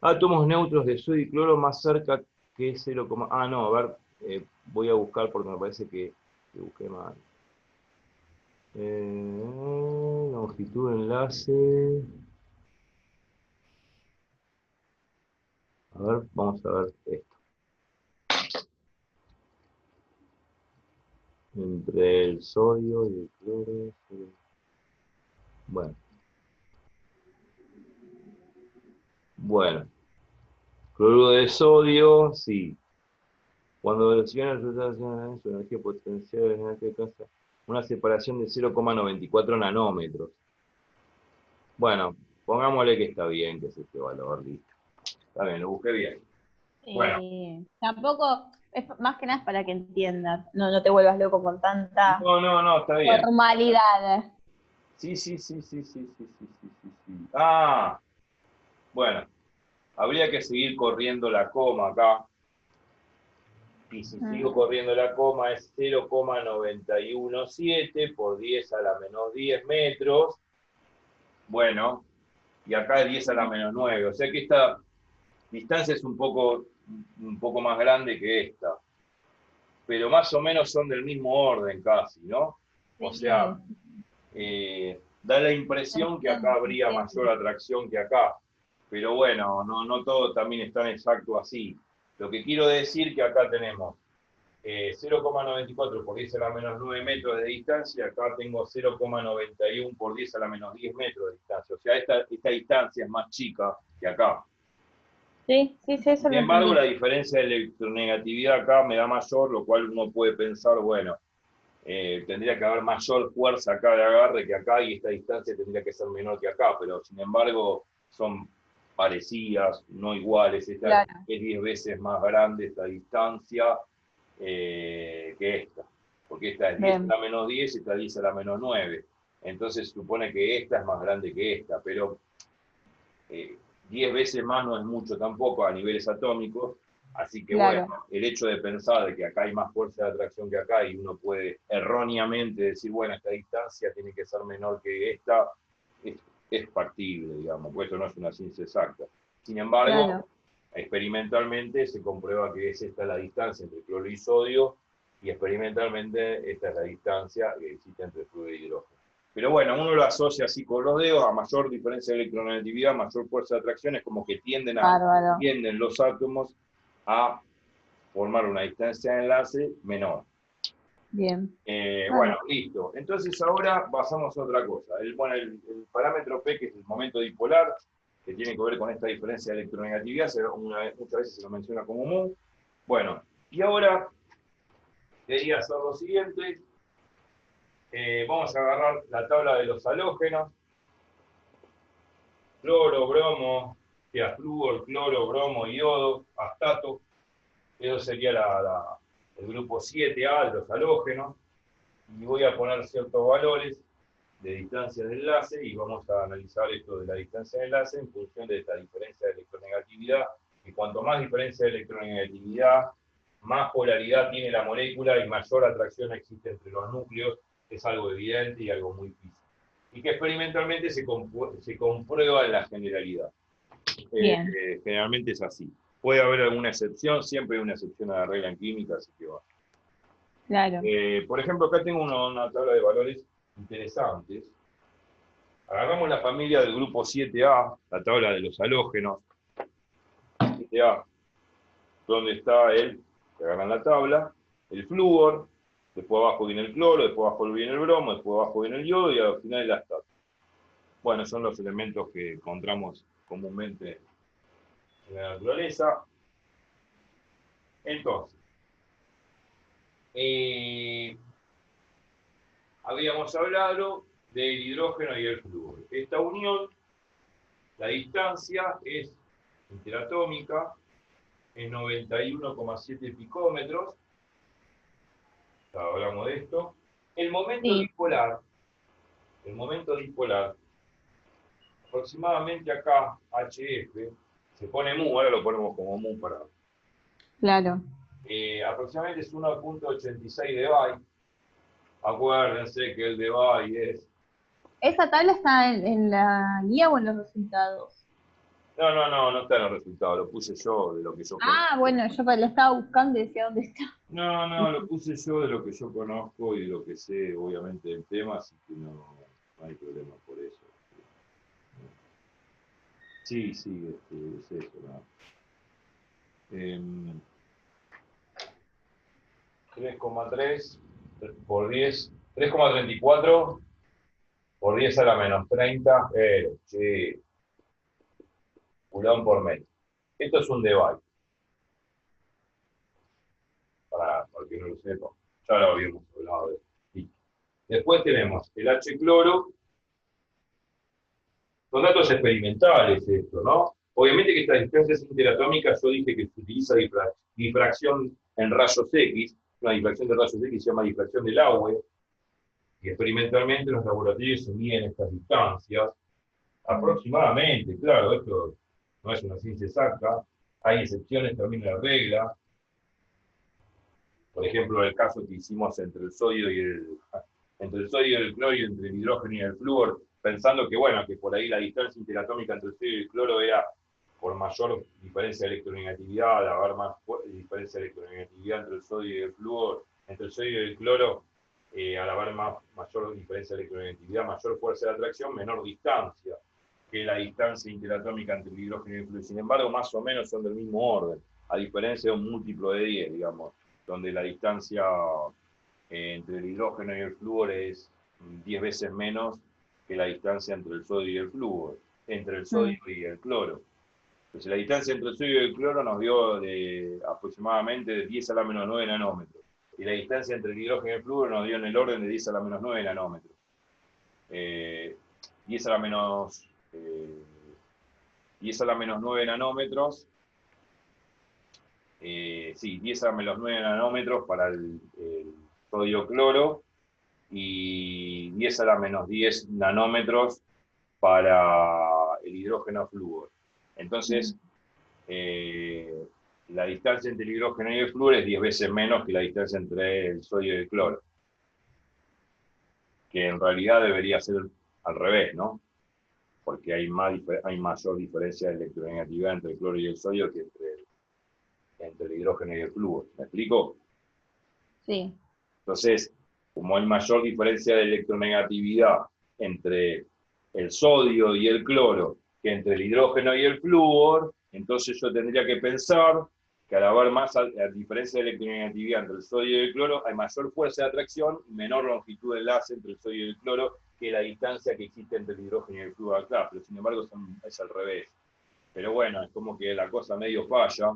Átomos neutros de sodio y cloro más cerca que 0, ah, no, a ver, voy a buscar porque me parece que busqué mal. Longitud de enlace. A ver, vamos a ver esto. Entre el sodio y el cloro. Bueno. Bueno. Cloruro de sodio, sí. Cuando evoluciona su energía potencial, una separación de 0,94 nanómetros. Bueno, pongámosle que está bien, que es este valor, listo. Está bien, lo busqué bien. Bueno. Tampoco, es más que nada es para que entiendas. No te vuelvas loco con tanta No, está bien. formalidad. Sí. Ah, bueno. Habría que seguir corriendo la coma acá. Y si sigo corriendo la coma es 0,917 por 10 a la menos 10 metros. Bueno, y acá es 10 a la menos 9. O sea que esta distancia es un poco más grande que esta. Pero más o menos son del mismo orden casi, ¿no? O sea, da la impresión que acá habría mayor atracción que acá. Pero bueno, no todo también es tan exacto así. Lo que quiero decir que acá tenemos 0,94 por 10 a la menos 9 metros de distancia, acá tengo 0,91 por 10 a la menos 10 metros de distancia. O sea, esta distancia es más chica que acá. Sí, eso Sin embargo, la diferencia de electronegatividad acá me da mayor, lo cual uno puede pensar, bueno, tendría que haber mayor fuerza acá de agarre que acá y esta distancia tendría que ser menor que acá, pero sin embargo son parecidas, no iguales. Esta es 10 veces más grande esta distancia que esta, porque esta es 10 a la menos 10 y esta es 10 a la menos 9. Entonces supone que esta es más grande que esta, pero 10 veces más no es mucho tampoco a niveles atómicos. Así que bueno, el hecho de pensar de que acá hay más fuerza de atracción que acá y uno puede erróneamente decir, bueno, esta distancia tiene que ser menor que esta, es factible, digamos, porque esto no es una ciencia exacta. Sin embargo, experimentalmente se comprueba que es esta la distancia entre cloro y sodio, y experimentalmente esta es la distancia que existe entre fluido y hidrógeno. Pero bueno, uno lo asocia así con los dedos, a mayor diferencia de electronegatividad, mayor fuerza de atracción, es como que tienden los átomos a formar una distancia de enlace menor. Bien. Bueno, listo. Entonces ahora pasamos a otra cosa. El parámetro P, que es el momento dipolar, que tiene que ver con esta diferencia de electronegatividad, muchas veces se lo menciona como mu. Bueno, y ahora quería hacer lo siguiente. Vamos a agarrar la tabla de los halógenos. Cloro, bromo, flúor, cloro, bromo, iodo, astato. Eso sería el grupo 7A de los halógenos. Y voy a poner ciertos valores de distancia de enlace y vamos a analizar esto de la distancia de enlace en función de esta diferencia de electronegatividad. Y cuanto más diferencia de electronegatividad, más polaridad tiene la molécula y mayor atracción existe entre los núcleos. Es algo evidente y algo muy físico. Y que experimentalmente se comprueba en la generalidad. Generalmente es así. Puede haber alguna excepción, siempre hay una excepción a la regla en química, así que va. Por ejemplo, acá tengo una tabla de valores interesantes. Agarramos la familia del grupo 7A, la tabla de los halógenos. 7A, donde está agarran la tabla, el flúor, después abajo viene el cloro, después abajo viene el bromo, después abajo viene el yodo y al final el astato. Bueno, son los elementos que encontramos comúnmente en la naturaleza. Entonces, habíamos hablado del hidrógeno y el flúor. Esta unión, la distancia es interatómica, es 91,7 picómetros. Ya hablamos de esto. El momento dipolar, aproximadamente acá, HF, se pone mu, ahora lo ponemos como mu para... Claro. Aproximadamente es 1,86 de Bay. Acuérdense que el de Bay es... ¿Esa tabla está en la guía o en los resultados? No está en el resultado, lo puse yo de lo que yo conozco. Ah, bueno, yo la estaba buscando y decía dónde está. No, lo puse yo de lo que yo conozco y de lo que sé, obviamente, del tema, así que no hay problema por eso. Sí, es eso, ¿no? 3,3 por 10, 3,34 por 10 a la menos 30, sí, culón por metro. Esto es un debye. Para que no lo sepa, ya lo habíamos hablado de esto. Después tenemos el H-cloro. Son datos experimentales esto, ¿no? Obviamente que estas distancias interatómicas yo dije que se utiliza difracción en rayos X, una difracción de rayos X se llama difracción del agua, y experimentalmente en los laboratorios se miden estas distancias, aproximadamente, claro, esto no es una ciencia exacta, hay excepciones también a la regla, por ejemplo, el caso que hicimos entre el sodio y el cloro y entre el hidrógeno y el flúor, pensando que, bueno, que por ahí la distancia interatómica entre el sodio y el cloro era por mayor diferencia de electronegatividad, al haber más diferencia de electronegatividad entre el sodio y el flúor, entre el sodio y el cloro, al haber mayor diferencia de electronegatividad, mayor fuerza de atracción, menor distancia que la distancia interatómica entre el hidrógeno y el flúor. Sin embargo, más o menos son del mismo orden, a diferencia de un múltiplo de 10, digamos, donde la distancia entre el hidrógeno y el flúor es 10 veces menos que la distancia entre el sodio y el flúor, entre el sodio y el cloro. Entonces la distancia entre el sodio y el cloro nos dio aproximadamente 10 a la menos 9 nanómetros. Y la distancia entre el hidrógeno y el flúor nos dio en el orden de 10 a la menos 9 nanómetros. 10 a la menos 9 nanómetros. Sí, 10 a la menos 9 nanómetros para el sodio cloro y 10 a la menos 10 nanómetros para el hidrógeno flúor. Entonces, la distancia entre el hidrógeno y el flúor es 10 veces menos que la distancia entre el sodio y el cloro. Que en realidad debería ser al revés, ¿no? Porque hay mayor diferencia de electronegatividad entre el cloro y el sodio que entre el hidrógeno y el flúor. ¿Me explico? Sí. Entonces, como hay mayor diferencia de electronegatividad entre el sodio y el cloro que entre el hidrógeno y el flúor, entonces yo tendría que pensar que al haber más diferencia de electronegatividad entre el sodio y el cloro, hay mayor fuerza de atracción y menor longitud de enlace entre el sodio y el cloro que la distancia que existe entre el hidrógeno y el flúor acá, pero sin embargo es al revés. Pero bueno, es como que la cosa medio falla,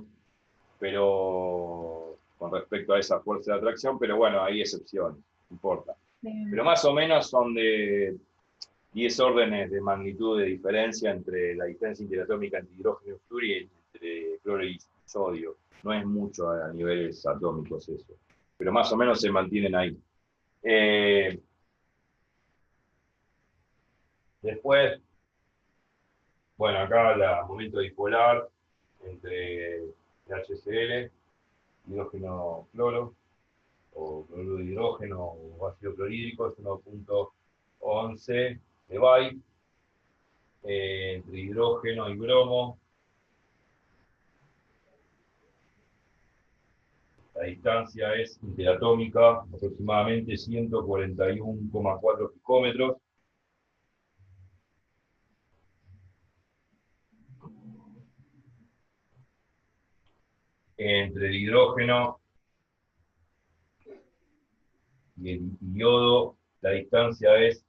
pero con respecto a esa fuerza de atracción, pero bueno, hay excepciones, no importa. Pero más o menos son de 10 órdenes de magnitud de diferencia entre la distancia interatómica entre hidrógeno y flúor y entre cloro y sodio. No es mucho a niveles atómicos eso, pero más o menos se mantienen ahí. Después, bueno, acá el momento dipolar entre HCl, hidrógeno cloro, o cloruro de hidrógeno o ácido clorhídrico, es 1,11 de Bay, entre hidrógeno y bromo. La distancia es interatómica, aproximadamente 141,4 picómetros. entre el hidrógeno y el yodo, la distancia es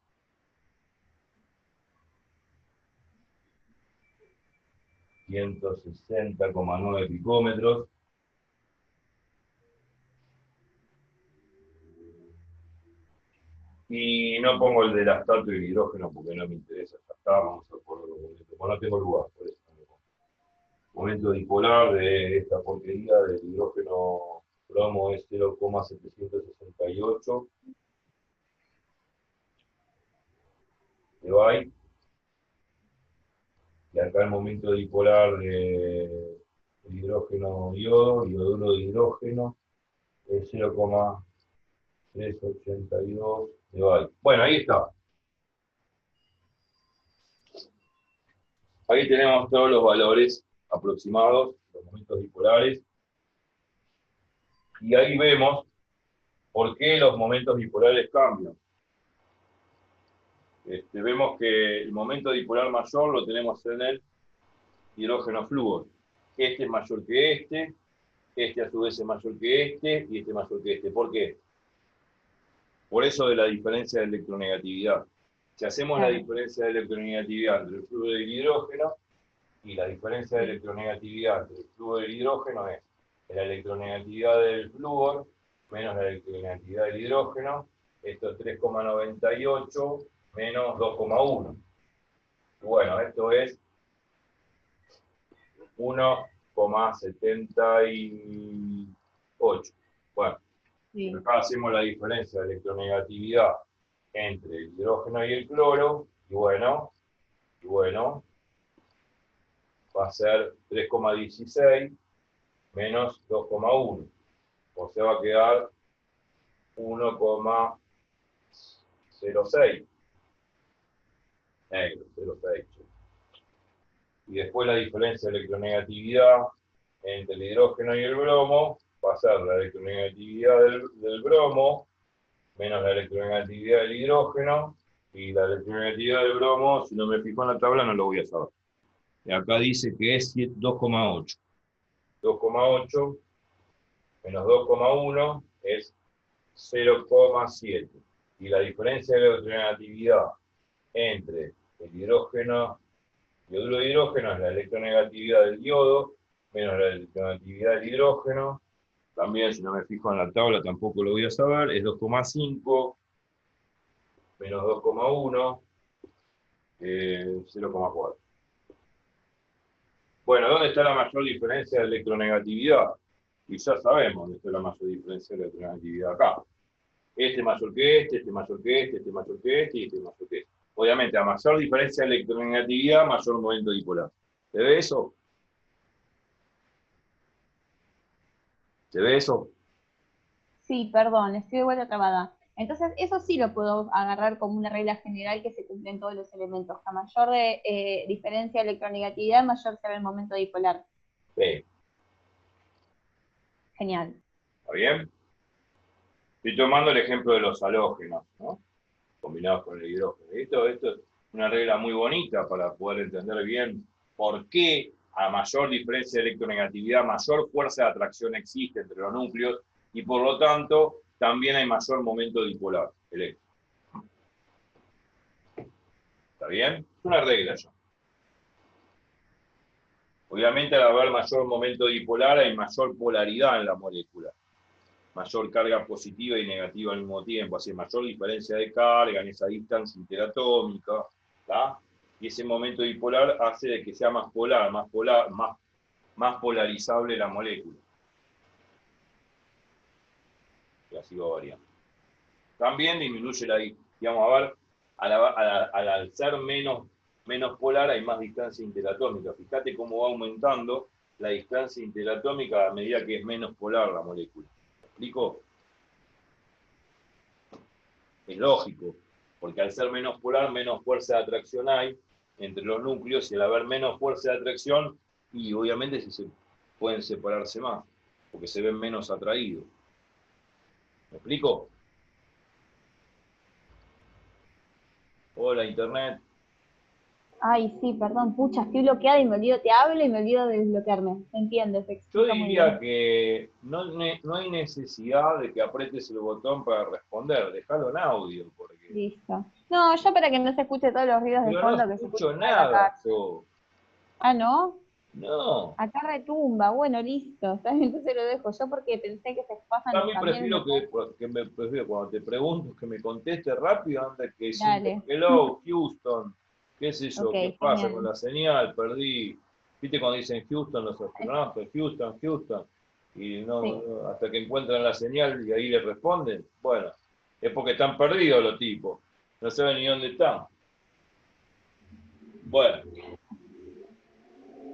160,9 picómetros. Y no pongo el del astato y el hidrógeno porque no me interesa. Ya está, vamos a ponerlo completo. Porque no tengo lugar, por eso. Momento dipolar de esta porquería del hidrógeno bromo es 0,768 de byte. Y acá el momento dipolar de hidrógeno yodo, yoduro de hidrógeno, es 0,382 de byte. Bueno, ahí está. Ahí tenemos todos los valores aproximados, los momentos dipolares. Y ahí vemos por qué los momentos dipolares cambian. Vemos que el momento dipolar mayor lo tenemos en el hidrógeno flúor. Este es mayor que este a su vez es mayor que este, y este es mayor que este. ¿Por qué? Por eso de la diferencia de electronegatividad. Si hacemos la diferencia de electronegatividad entre el flúor y el hidrógeno, y la diferencia de electronegatividad entre el flúor y el hidrógeno es la electronegatividad del flúor menos la electronegatividad del hidrógeno, esto es 3,98 menos 2,1. Bueno, esto es 1,78. Bueno, sí. Acá hacemos la diferencia de electronegatividad entre el hidrógeno y el cloro, y bueno, va a ser 3,16 menos 2,1. O sea, va a quedar 1,06. Negro, 0,6. Y después la diferencia de electronegatividad entre el hidrógeno y el bromo va a ser la electronegatividad del bromo menos la electronegatividad del hidrógeno, y la electronegatividad del bromo, si no me fijo en la tabla, no lo voy a saber. Y acá dice que es 2,8. 2,8 menos 2,1 es 0,7. Y la diferencia de electronegatividad entre el hidrógeno, yoduro de hidrógeno, es la electronegatividad del yodo, menos la electronegatividad del hidrógeno. También, si no me fijo en la tabla, tampoco lo voy a saber, es 2,5 menos 2,1, 0,4. Bueno, ¿dónde está la mayor diferencia de electronegatividad? Y ya sabemos dónde está la mayor diferencia de electronegatividad acá. Este mayor que este mayor que este mayor que este y este mayor que este. Obviamente, a mayor diferencia de electronegatividad, mayor momento dipolar. ¿Se ve eso? ¿Se ve eso? Sí, perdón, estoy de vuelta trabada. Entonces, eso sí lo puedo agarrar como una regla general que se cumple en todos los elementos. A mayor diferencia de electronegatividad, mayor será el momento dipolar. Sí. Genial. ¿Está bien? Estoy tomando el ejemplo de los halógenos, ¿no? Combinados con el hidrógeno. Esto es una regla muy bonita para poder entender bien por qué a mayor diferencia de electronegatividad, mayor fuerza de atracción existe entre los núcleos, y por lo tanto también hay mayor momento dipolar eléctrico. ¿Está bien? Es una regla ya. Obviamente al haber mayor momento dipolar hay mayor polaridad en la molécula. Mayor carga positiva y negativa al mismo tiempo, así mayor diferencia de carga en esa distancia interatómica, ¿tá? Y ese momento dipolar hace de que sea más polar, más polarizable la molécula. Y así va variando. También disminuye digamos, a ver, al ser menos polar hay más distancia interatómica. Fíjate cómo va aumentando la distancia interatómica a medida que es menos polar la molécula. ¿Me explico? Es lógico, porque al ser menos polar, menos fuerza de atracción hay entre los núcleos, y al haber menos fuerza de atracción, y obviamente se pueden separarse más, porque se ven menos atraídos. ¿Me explico? Hola, Internet. Ay, sí, perdón, pucha, estoy bloqueada y me olvido, te hablo y me olvido de desbloquearme. Entiendo, se Yo explica muy diría bien. que no hay necesidad de que apretes el botón para responder, déjalo en audio, porque... Listo. No, yo para que no se escuche todos los ruidos de Pero no fondo que se escucho escuchan en la nada calle. yo. Ah, ¿no? No. Acá retumba. Bueno, listo. Está bien, entonces lo dejo. Yo porque pensé que se pasan A los mí camiones de prefiero fondo. prefiero cuando te pregunto que me conteste rápido antes que decirte, Dale. hello, Houston, qué sé Ok, yo, qué pasa con genial. la señal, perdí. ¿Viste cuando dicen Houston los astronautas? Houston, Houston. Y Sí, hasta que encuentran la señal y ahí le responden. Bueno, es porque están perdidos los tipos. No saben ni dónde están. Bueno,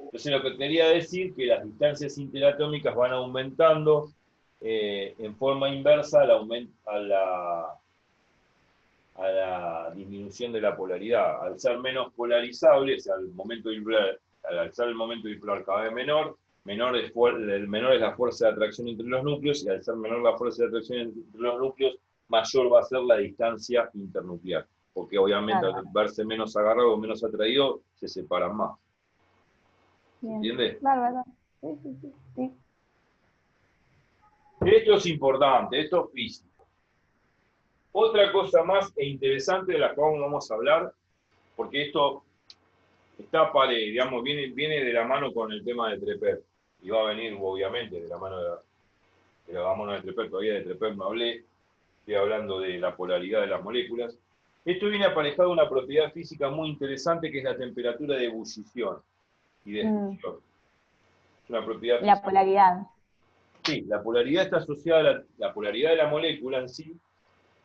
entonces lo que quería decir que las distancias interatómicas van aumentando en forma inversa a la disminución de la polaridad. Al ser menos polarizable, o sea, al ser el momento dipolar cada vez menor, menor es la fuerza de atracción entre los núcleos, y al ser menor la fuerza de atracción entre los núcleos, mayor va a ser la distancia internuclear, porque obviamente al bárbaro. verse menos agarrado o menos atraído, se separan más. ¿Se Bien. entiende? Bárbaro. Sí, sí, sí, sí. Esto es importante, esto es físico. Otra cosa más e interesante de la cual vamos a hablar, porque esto está digamos, viene de la mano con el tema de Treper, y va a venir obviamente de la mano de la mano de Treper, todavía de Treper no hablé, estoy hablando de la polaridad de las moléculas. Esto viene aparejado de una propiedad física muy interesante que es la temperatura de ebullición y de fusión. Es una propiedad La física. polaridad. Sí, la polaridad está asociada a la polaridad de la molécula en sí,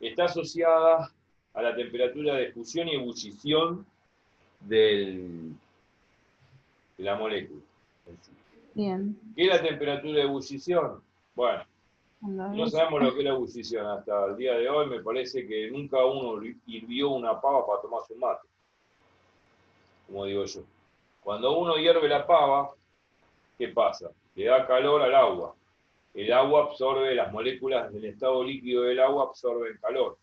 está asociada a la temperatura de fusión y ebullición de la molécula. Bien. ¿Qué es la temperatura de ebullición? Bueno, Cuando no ves- sabemos lo que es la ebullición hasta el día de hoy. Me parece que nunca uno hirvió una pava para tomarse un mate, como digo yo. Cuando uno hierve la pava, ¿qué pasa? Le da calor al agua. El agua absorbe, las moléculas del estado líquido del agua absorben calor.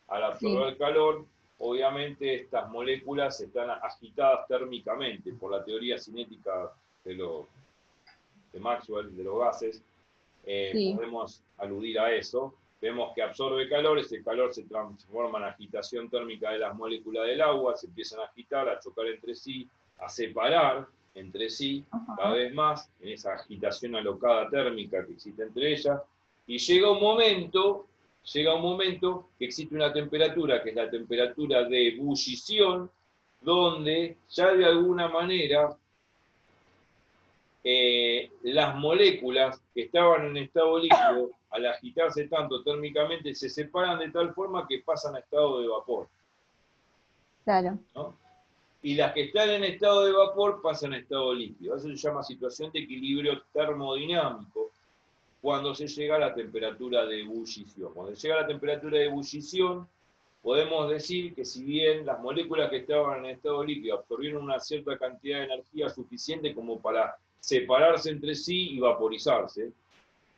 Al absorber Sí, el calor, obviamente estas moléculas están agitadas térmicamente por la teoría cinética de Maxwell, de los gases. sí. Podemos aludir a eso. Vemos que absorbe calor, ese calor se transforma en agitación térmica de las moléculas del agua, se empiezan a agitar, a chocar entre sí, a separar entre sí cada Ajá. vez más en esa agitación alocada térmica que existe entre ellas, y llega un momento que existe una temperatura, que es la temperatura de ebullición, donde ya de alguna manera las moléculas que estaban en estado líquido, al agitarse tanto térmicamente, se separan de tal forma que pasan a estado de vapor, Claro. ¿no? Y las que están en estado de vapor pasan a estado líquido. Eso se llama situación de equilibrio termodinámico cuando se llega a la temperatura de ebullición. Cuando se llega a la temperatura de ebullición, podemos decir que si bien las moléculas que estaban en estado líquido absorbieron una cierta cantidad de energía suficiente como para separarse entre sí y vaporizarse,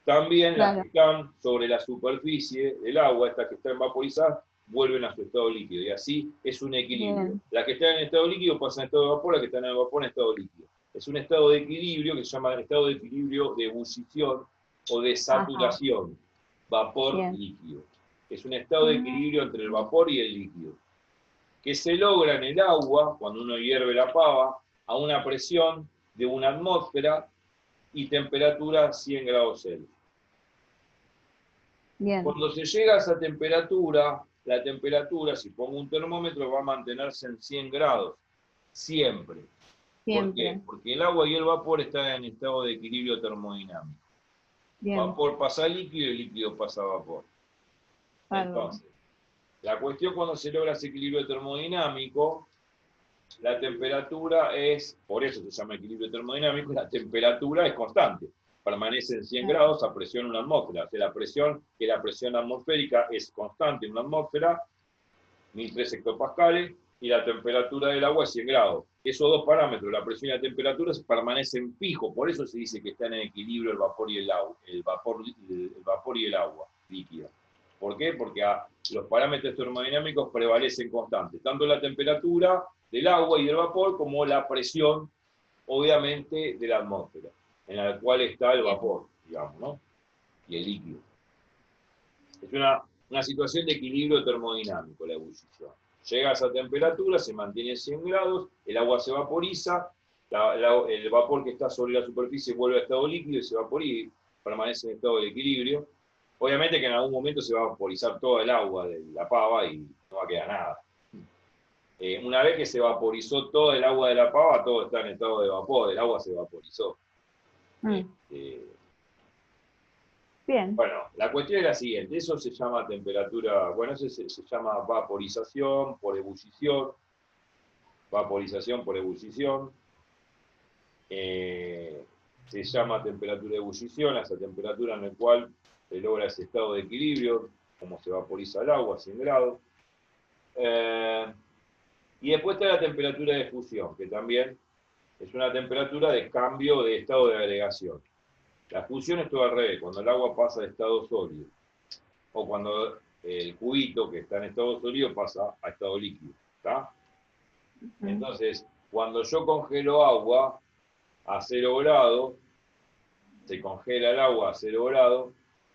también las Claro. que están sobre la superficie del agua, estas que están vaporizadas, vuelven a su estado líquido. Y así es un equilibrio. Bien. Las que están en estado líquido pasan a estado de vapor, las que están en vapor en estado líquido. Es un estado de equilibrio que se llama estado de equilibrio de ebullición o de Ajá. saturación, vapor Bien. líquido. Es un estado de Mm, equilibrio entre el vapor y el líquido, que se logra en el agua, cuando uno hierve la pava, a una presión de una atmósfera y temperatura 100 grados Celsius. Bien. Cuando se llega a esa temperatura, la temperatura, si pongo un termómetro, va a mantenerse en 100 grados, siempre. ¿Por qué? Siempre. Porque el agua y el vapor están en estado de equilibrio termodinámico. Bien. Vapor pasa a líquido y líquido pasa a vapor. Bárbaro. Entonces, la cuestión cuando se logra ese equilibrio termodinámico, la temperatura es, por eso se llama equilibrio termodinámico, la temperatura es constante, permanece en 100 Claro. grados a presión en una atmósfera. O sea, la presión atmosférica es constante en una atmósfera, 1003 hectopascales, y la temperatura del agua es 100 grados. Esos dos parámetros, la presión y la temperatura, permanecen fijos, por eso se dice que están en equilibrio el vapor y el agua, el vapor y el agua líquida. ¿Por qué? Porque los parámetros termodinámicos prevalecen constantes, tanto la temperatura del agua y del vapor como la presión, obviamente, de la atmósfera, en la cual está el vapor, digamos, ¿no? Y el líquido. Es una situación de equilibrio termodinámico, la ebullición. Llega a esa temperatura, se mantiene 100 grados, el agua se vaporiza, el vapor que está sobre la superficie vuelve a estado líquido y se vaporiza, permanece en estado de equilibrio. Obviamente que en algún momento se va a vaporizar toda el agua de la pava y no va a quedar nada. Una vez que se vaporizó todo el agua de la pava, todo está en estado de vapor, el agua se vaporizó. Bien. Bueno, la cuestión es la siguiente, eso se llama temperatura, bueno, eso se llama vaporización por ebullición, se llama temperatura de ebullición, esa temperatura en la cual se logra ese estado de equilibrio, como se vaporiza el agua, 100 grados. Y después está la temperatura de fusión, que también es una temperatura de cambio de estado de agregación. La fusión es todo al revés, cuando el agua pasa de estado sólido, o cuando el cubito que está en estado sólido pasa a estado líquido, ¿está? Entonces, cuando yo congelo agua a 0 grados, se congela el agua a 0 grados,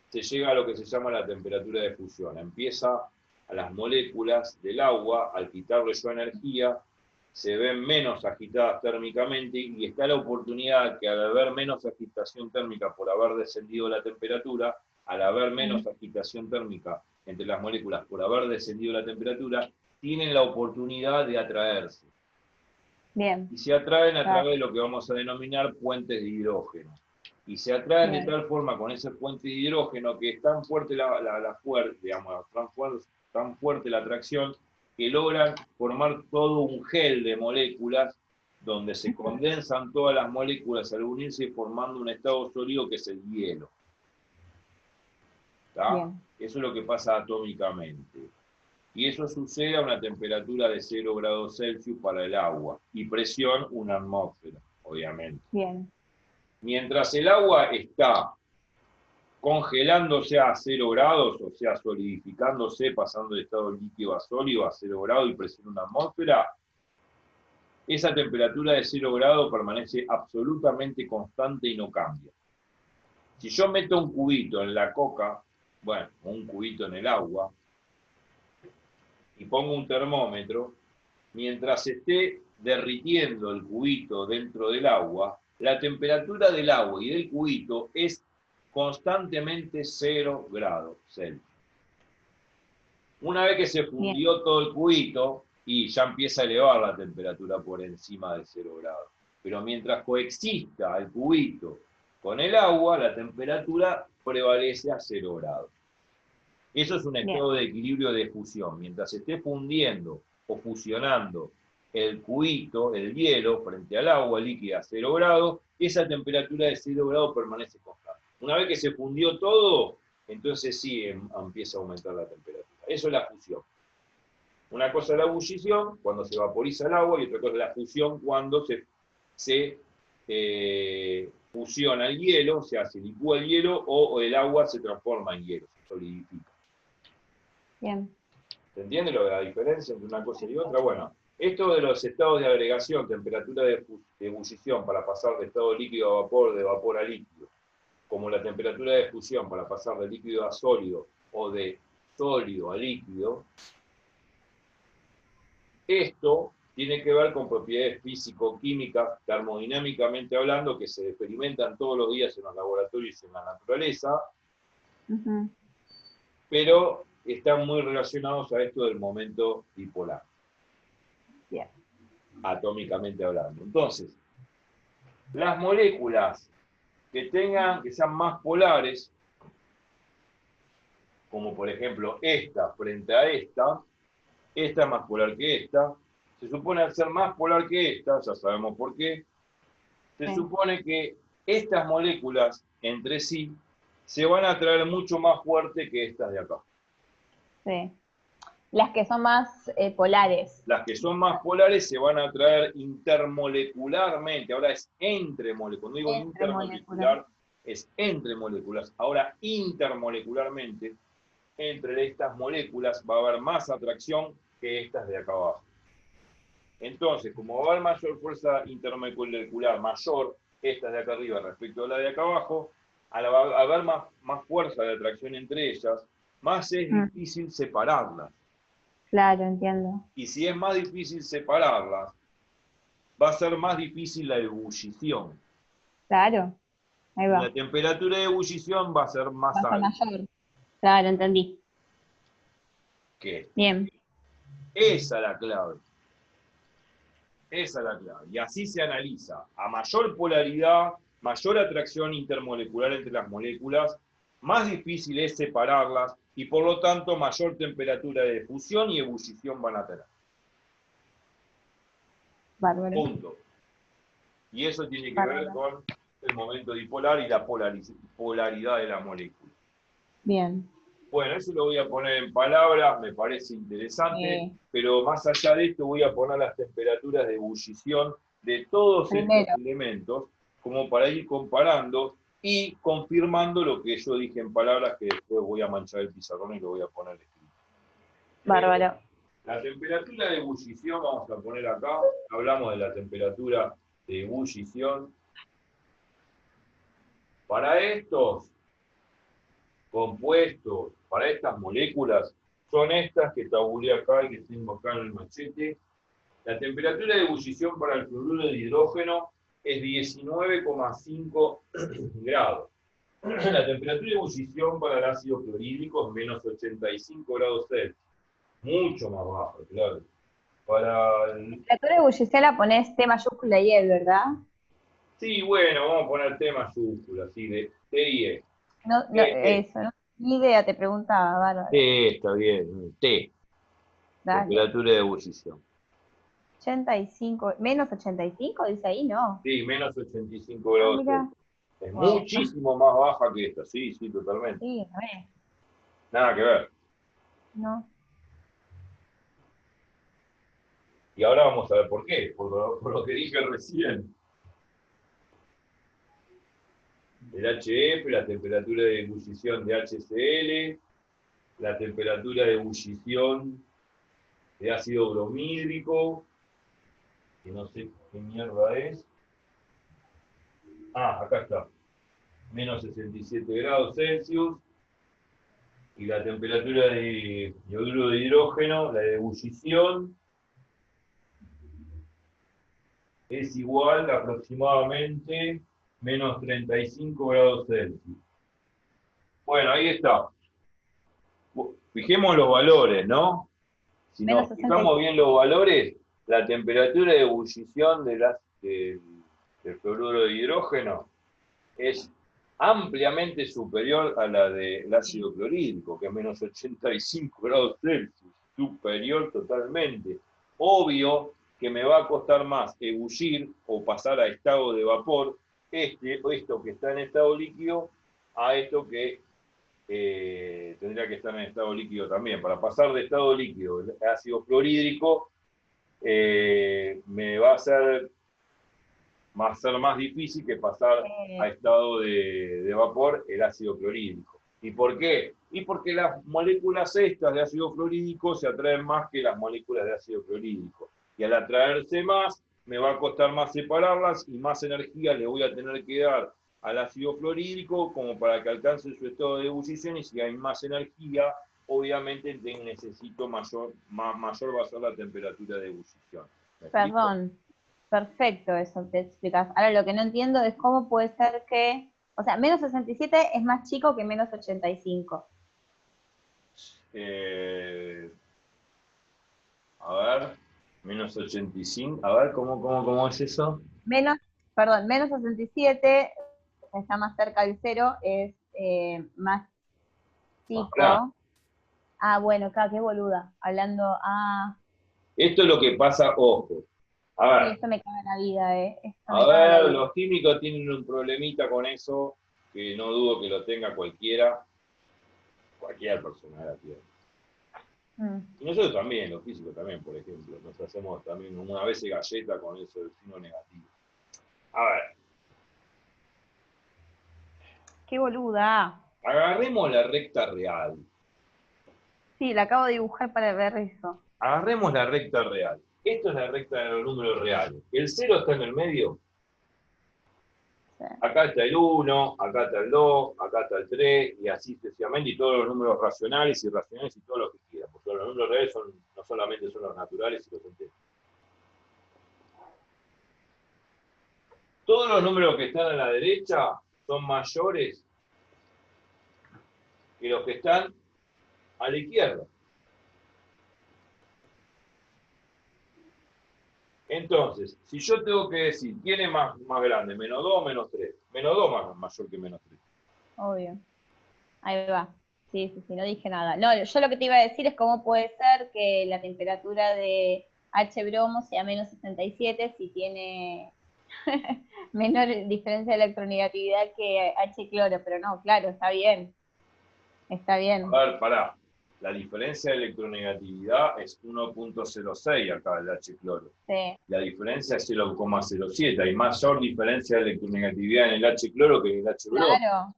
se llega a lo que se llama la temperatura de fusión. Empieza a las moléculas del agua, al quitarle su energía, se ven menos agitadas térmicamente y está la oportunidad que al haber menos agitación térmica por haber descendido la temperatura, al haber menos agitación térmica entre las moléculas por haber descendido la temperatura, tienen la oportunidad de atraerse. Bien. Y se atraen a través de lo que vamos a denominar puentes de hidrógeno. Y se atraen de tal forma con ese puente de hidrógeno que es tan fuerte tan fuerte la atracción que logran formar todo un gel de moléculas donde se condensan todas las moléculas al unirse formando un estado sólido que es el hielo. Eso es lo que pasa atómicamente. Y eso sucede a una temperatura de 0 grados Celsius para el agua y presión una atmósfera, obviamente. Bien. Mientras el agua está congelándose a 0 grados, o sea, solidificándose, pasando de estado líquido a sólido a 0 grados y presión una atmósfera, esa temperatura de 0 grados permanece absolutamente constante y no cambia. Si yo meto un cubito en la coca, bueno, un cubito en el agua, y pongo un termómetro, mientras esté derritiendo el cubito dentro del agua, la temperatura del agua y del cubito es constantemente 0 grados Celsius. Una vez que se fundió todo el cubito, y ya empieza a elevar la temperatura por encima de 0 grados. Pero mientras coexista el cubito con el agua, la temperatura prevalece a 0 grados. Eso es un estado de equilibrio de fusión. Mientras se esté fundiendo o fusionando el cubito, el hielo, frente al agua líquida a 0 grados, esa temperatura de 0 grados permanece constante. Una vez que se fundió todo, entonces sí empieza a aumentar la temperatura. Eso es la fusión. Una cosa es la ebullición, cuando se vaporiza el agua, y otra cosa es la fusión, cuando se fusiona el hielo, o sea, se licúa el hielo, o el agua se transforma en hielo, se solidifica. Bien. ¿Se entiende la diferencia entre una cosa y otra? Bueno, esto de los estados de agregación, temperatura de ebullición para pasar de estado líquido a vapor, de vapor a líquido, como la temperatura de fusión para pasar de líquido a sólido o de sólido a líquido, esto tiene que ver con propiedades físico-químicas, termodinámicamente hablando, que se experimentan todos los días en los laboratorios y en la naturaleza, pero están muy relacionados a esto del momento dipolar, atómicamente hablando. Entonces, las moléculas que sean más polares, como por ejemplo esta frente a esta es más polar que esta, se supone al ser más polar que esta, ya sabemos por qué, se supone que estas moléculas entre sí se van a atraer mucho más fuerte que estas de acá. Sí. Las que son más polares. Las que son más polares se van a atraer intermolecularmente, ahora es entremolecular, cuando digo intermolecular, es entre moléculas, ahora intermolecularmente, entre estas moléculas va a haber más atracción que estas de acá abajo. Entonces, como va a haber mayor fuerza intermolecular, mayor, esta de acá arriba respecto a la de acá abajo, al haber más fuerza de atracción entre ellas, más es difícil separarlas. Claro, entiendo. Y si es más difícil separarlas, va a ser más difícil la ebullición. Claro, ahí va. La temperatura de ebullición va a ser más Va a ser alta. mayor. Claro, entendí. ¿Qué? Bien. Esa es la clave. Esa es la clave. Y así se analiza. A mayor polaridad, mayor atracción intermolecular entre las moléculas, más difícil es separarlas y por lo tanto mayor temperatura de fusión y ebullición van a tener. Bárbaro. Punto. Y eso tiene que ver con el momento dipolar y la polaridad de la molécula. Bien. Bueno, eso lo voy a poner en palabras, me parece interesante, pero más allá de esto voy a poner las temperaturas de ebullición de todos estos elementos, como para ir comparando y confirmando lo que yo dije en palabras, que después voy a manchar el pizarrón y lo voy a poner escrito. Bárbaro. La temperatura de ebullición, vamos a poner acá, hablamos de la temperatura de ebullición. Para estos compuestos, para estas moléculas, son estas que tabulé acá y que tengo acá en el machete. La temperatura de ebullición para el fluoruro de hidrógeno es 19,5 grados. La temperatura de ebullición para el ácido clorhídrico es menos 85 grados Celsius. Mucho más bajo, claro. Para el... La temperatura de ebullición la ponés T mayúscula y E, ¿verdad? Sí, bueno, vamos a poner T mayúscula, sí, de T y E. No, eso, ¿no? Ni idea, te preguntaba, bárbaro. Está bien, T. Dale. Temperatura de ebullición. 85, menos 85, dice ahí, ¿no? Sí, menos 85 grados. Es muchísimo más baja que esta, sí, totalmente. Sí, a ver. Nada que ver. No. Y ahora vamos a ver por qué, por lo que dije recién. El HF, la temperatura de ebullición de HCl, la temperatura de ebullición de ácido bromídrico, que no sé qué mierda es. Ah, acá está. Menos 67 grados Celsius. Y la temperatura de yoduro de hidrógeno, la de ebullición, es igual aproximadamente menos 35 grados Celsius. Bueno, ahí está. Fijemos los valores, ¿no? Si nos fijamos bien los valores, la temperatura de ebullición del fluoruro de hidrógeno es ampliamente superior a la del ácido clorhídrico, que es menos 85 grados Celsius, superior totalmente. Obvio que me va a costar más ebullir o pasar a estado de vapor esto que está en estado líquido a esto que tendría que estar en estado líquido también. Para pasar de estado líquido el ácido clorhídrico me va a ser más difícil que pasar a estado de vapor el ácido clorhídrico. ¿Y por qué? Y porque las moléculas estas de ácido clorhídrico se atraen más que las moléculas de ácido clorhídrico. Y al atraerse más, me va a costar más separarlas y más energía le voy a tener que dar al ácido clorhídrico como para que alcance su estado de ebullición, y si hay más energía, obviamente necesito mayor va a ser la temperatura de ebullición. Perdón. Perfecto, eso te explicas. Ahora lo que no entiendo es cómo puede ser que, o sea, menos 67 es más chico que menos 85. A ver, menos 85, a ver, ¿cómo es eso? Menos 67 está más cerca del cero, es más chico. Ah, bueno, claro, qué boluda. Hablando, Esto es lo que pasa, ojo. A ver. Sí, esto me caga la vida, A ver, los químicos tienen un problemita con eso, que no dudo que lo tenga cualquier persona de la Tierra. Y nosotros también, los físicos también, por ejemplo, nos hacemos también una vez galleta con eso del signo negativo. A ver. ¡Qué boluda! Agarremos la recta real. Sí, la acabo de dibujar para ver eso. Agarremos la recta real. Esto es la recta de los números reales. El 0 está en el medio. Sí. Acá está el 1, acá está el 2, acá está el 3, y así sucesivamente, y todos los números racionales, irracionales y todos los que quieran. Porque los números reales no solamente son los naturales y los enteros. Todos los números que están a la derecha son mayores que los que están a la izquierda. Entonces, si yo tengo que decir, ¿quién es más grande? ¿Menos 2 o menos 3? Menos 2 más mayor que menos 3. Obvio. Ahí va. Sí, no dije nada. No, yo lo que te iba a decir es cómo puede ser que la temperatura de H bromo sea menos 67 si tiene menor diferencia de electronegatividad que H cloro, pero no, claro, está bien. Está bien. A ver, pará. La diferencia de electronegatividad es 1.06 acá, el H cloro. Sí. La diferencia es 0,07. Hay mayor diferencia de electronegatividad en el H cloro que en el H bromo. Claro.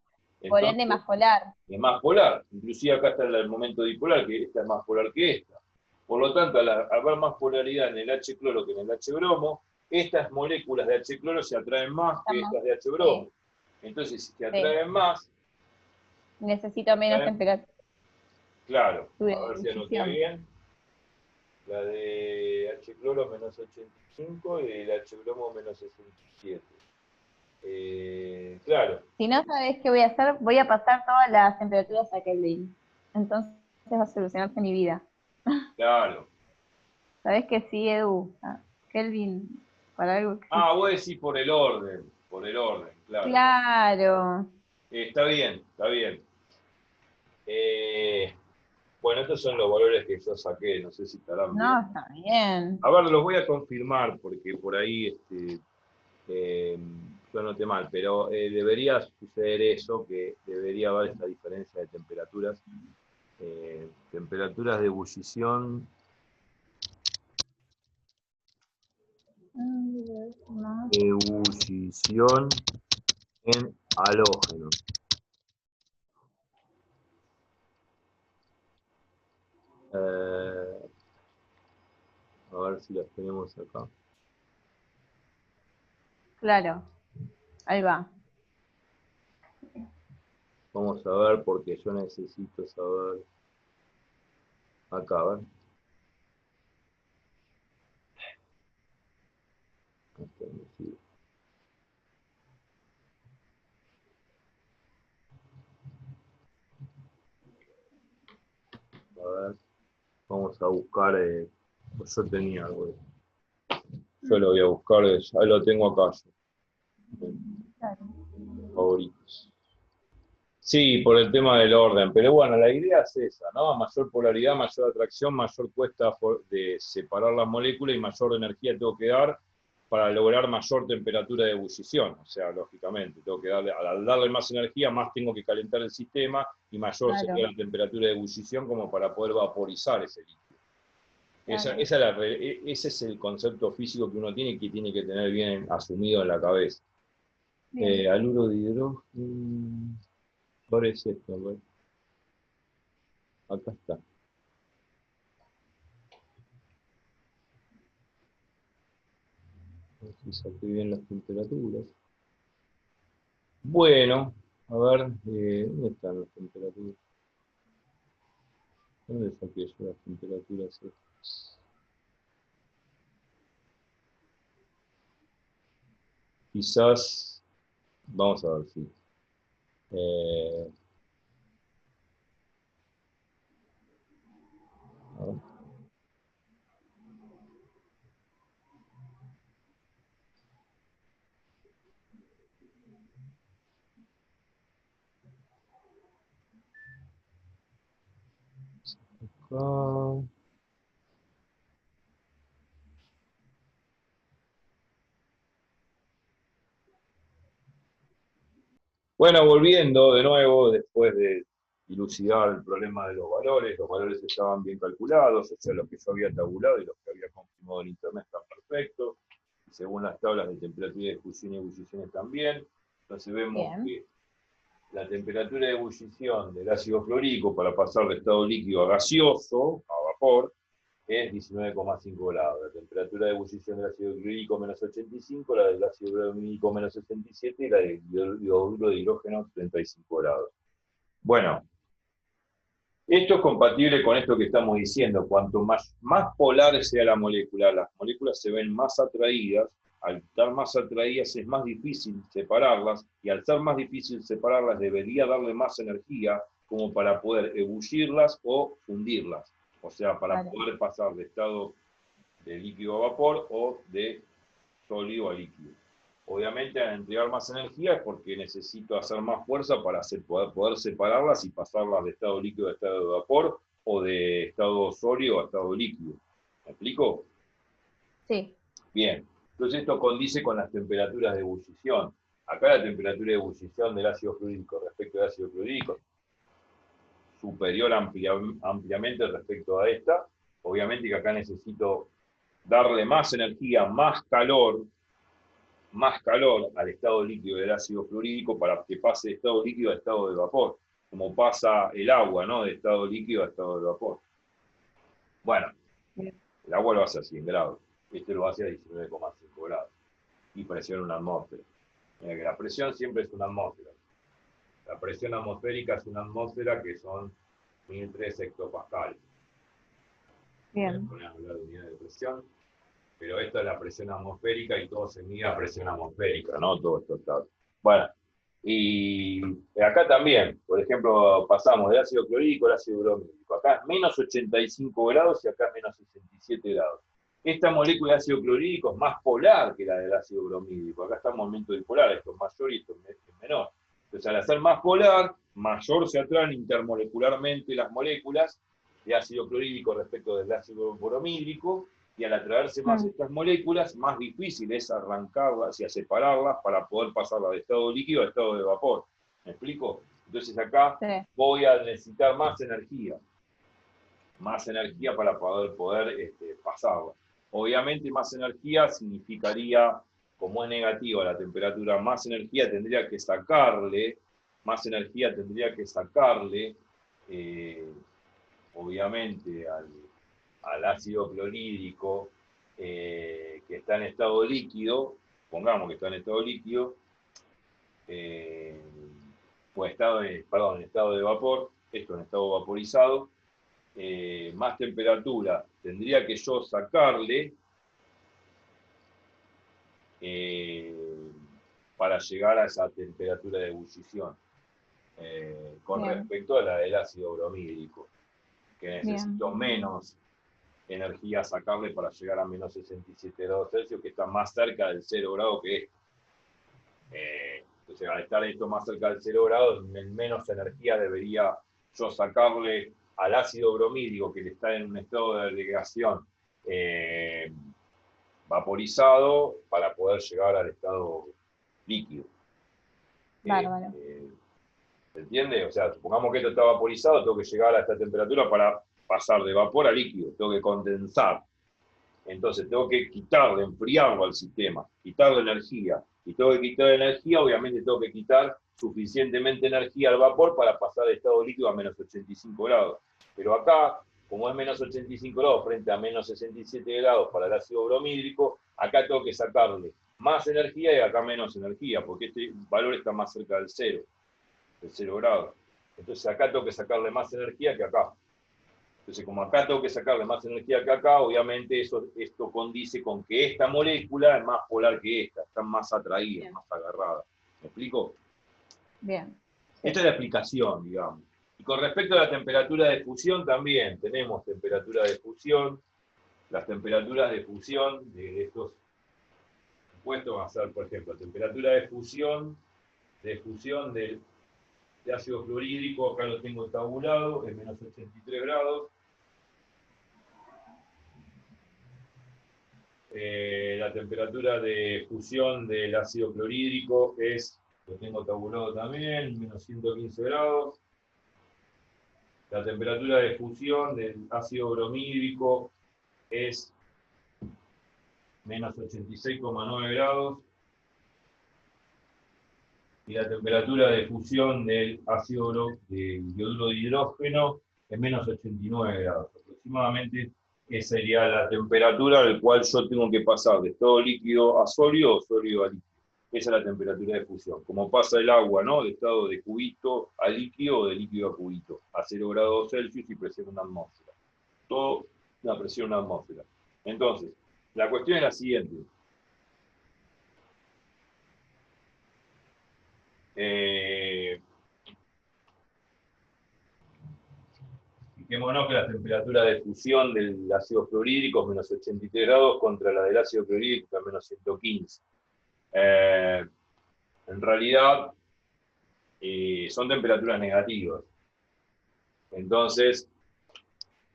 Por ende, más polar. Es más polar. Inclusive acá está el momento dipolar, que esta es más polar que esta. Por lo tanto, al haber más polaridad en el H cloro que en el H bromo, estas moléculas de H cloro se atraen más que estas de H bromo. Entonces, si se atraen más, necesito menos temperatura. Claro, a ver si anoté bien. La de H cloro menos 85 y el H bromo menos 67. Claro. Si no sabes qué voy a hacer, voy a pasar todas las temperaturas a Kelvin. Entonces va a solucionarse mi vida. Claro. ¿Sabes que sí, Edu? Kelvin, para algo que... Vos decís por el orden, claro. Claro. Está bien. Bueno, estos son los valores que yo saqué, no sé si estarán bien. No, está bien. A ver, los voy a confirmar, porque por ahí yo anoté mal, pero debería suceder eso, que debería haber esta diferencia de temperaturas. Temperaturas de ebullición. Ebullición en halógeno. A ver si las tenemos acá. Claro, ahí va. Vamos a ver porque yo necesito saber. Acá, a ver. A ver, vamos a buscar. Pues yo tenía algo. Yo lo voy a buscar, ya lo tengo acá. Claro. Favoritos. Sí, por el tema del orden, pero bueno, la idea es esa, ¿no? Mayor polaridad, mayor atracción, mayor cuesta de separar las moléculas y mayor energía tengo que dar para lograr mayor temperatura de ebullición. O sea, lógicamente, tengo que al darle más energía, más tengo que calentar el sistema y mayor sería la temperatura de ebullición como para poder vaporizar ese líquido. Claro. Ese es el concepto físico que uno tiene y que tiene que tener bien asumido en la cabeza. Haluro de hidrógeno. ¿Cuál es esto? ¿Ver? Acá está. A ver si saqué bien las temperaturas. Bueno, a ver, ¿dónde están las temperaturas? ¿Dónde saqué yo las temperaturas? Quizás, vamos a ver si. A ver. Acá. Bueno, volviendo de nuevo, después de dilucidar el problema de los valores estaban bien calculados, o sea, los que yo había tabulado y los que había confirmado en internet están perfectos, según las tablas de temperatura de fusión y ebullición también. Entonces vemos que la temperatura de ebullición del ácido fluoríco para pasar de estado líquido a gaseoso, a vapor, es 19,5 grados. La temperatura de ebullición del ácido clorhídrico menos 85, la del ácido bromídico menos 67 y la del yoduro de hidrógeno 35 grados. Bueno, esto es compatible con esto que estamos diciendo. Cuanto más polar sea la molécula, las moléculas se ven más atraídas. Al estar más atraídas es más difícil separarlas, y al ser más difícil separarlas debería darle más energía como para poder ebullirlas o fundirlas. O sea, para poder pasar de estado de líquido a vapor o de sólido a líquido. Obviamente, al entregar más energía es porque necesito hacer más fuerza para poder separarlas y pasarlas de estado líquido a estado de vapor o de estado sólido a estado líquido. ¿Me explico? Sí. Bien. Entonces esto condice con las temperaturas de ebullición. Acá la temperatura de ebullición del ácido fluorídrico respecto al ácido clorhídrico superior ampliamente respecto a esta. Obviamente que acá necesito darle más energía, más calor al estado líquido del ácido fluorídrico para que pase de estado líquido a estado de vapor, como pasa el agua, ¿no? De estado líquido a estado de vapor. Bueno, el agua lo hace a 100 grados, este lo hace a 19,5 grados, y presión en una atmósfera. Mira que la presión siempre es una atmósfera. La presión atmosférica es una atmósfera que son 1003 hectopascales. Bien. Voy a hablar de unidad de presión, pero esta es la presión atmosférica y todo se mide a presión atmosférica, ¿no? Todo esto está. Bueno, y acá también, por ejemplo, pasamos del ácido clorhídrico al ácido bromídico. Acá es menos 85 grados y acá es menos 67 grados. Esta molécula de ácido clorhídrico es más polar que la del ácido bromídico. Acá está en momento dipolar, esto es mayor y esto es menor. Entonces, al ser más polar, mayor se atraen intermolecularmente las moléculas de ácido clorhídrico respecto del ácido bromídrico, y al atraerse más estas moléculas, más difícil es arrancarlas y a separarlas para poder pasarlas de estado líquido a estado de vapor. ¿Me explico? Entonces acá voy a necesitar más energía para poder pasarla. Obviamente más energía significaría, como es negativa la temperatura, más energía tendría que sacarle, obviamente al ácido clorhídrico que está en estado líquido, pongamos que está en estado líquido, o en estado de vapor, esto en estado vaporizado, más temperatura tendría que yo sacarle para llegar a esa temperatura de ebullición, con respecto a la del ácido bromídrico, que necesito menos energía sacarle para llegar a menos 67 grados Celsius, que está más cerca del 0 grado que esto. Entonces, al estar esto más cerca del 0 grados, menos energía debería yo sacarle al ácido bromídico, que está en un estado de agregación vaporizado, para poder llegar al estado líquido. Bárbaro. ¿Se entiende? O sea, supongamos que esto está vaporizado, tengo que llegar a esta temperatura para pasar de vapor a líquido, tengo que condensar. Entonces tengo que quitarle, enfriarlo al sistema, quitarle energía. Y tengo que quitar energía, obviamente tengo que quitar suficientemente energía al vapor para pasar de estado líquido a menos 85 grados. Pero acá, como es menos 85 grados frente a menos 67 grados para el ácido bromídrico, acá tengo que sacarle más energía y acá menos energía, porque este valor está más cerca del 0 grados. Entonces acá tengo que sacarle más energía que acá. Entonces, como acá tengo que sacarle más energía que acá, obviamente esto condice con que esta molécula es más polar que esta, están más atraídas, más agarradas. ¿Me explico? Bien. Esta es la explicación, digamos. Y con respecto a la temperatura de fusión, también tenemos temperatura de fusión. Las temperaturas de fusión de estos compuestos van a ser, por ejemplo, temperatura de fusión de ácido clorhídrico, acá lo tengo tabulado, es menos 83 grados. La temperatura de fusión del ácido clorhídrico lo tengo tabulado también, menos 115 grados. La temperatura de fusión del ácido bromídrico es menos 86,9 grados. Y la temperatura de fusión del ácido del yoduro de hidrógeno es menos 89 grados. Aproximadamente que sería la temperatura al cual yo tengo que pasar de estado líquido a sólido o sólido a líquido. Esa es la temperatura de fusión. Como pasa el agua, ¿no? De estado de cubito a líquido o de líquido a cubito, a 0 grados Celsius y presión en una atmósfera. Todo una presión en una atmósfera. Entonces, la cuestión es la siguiente. Fijémonos que la temperatura de fusión del ácido fluorídrico es menos 83 grados contra la del ácido clorhídrico que es menos 115. En realidad, son temperaturas negativas. Entonces,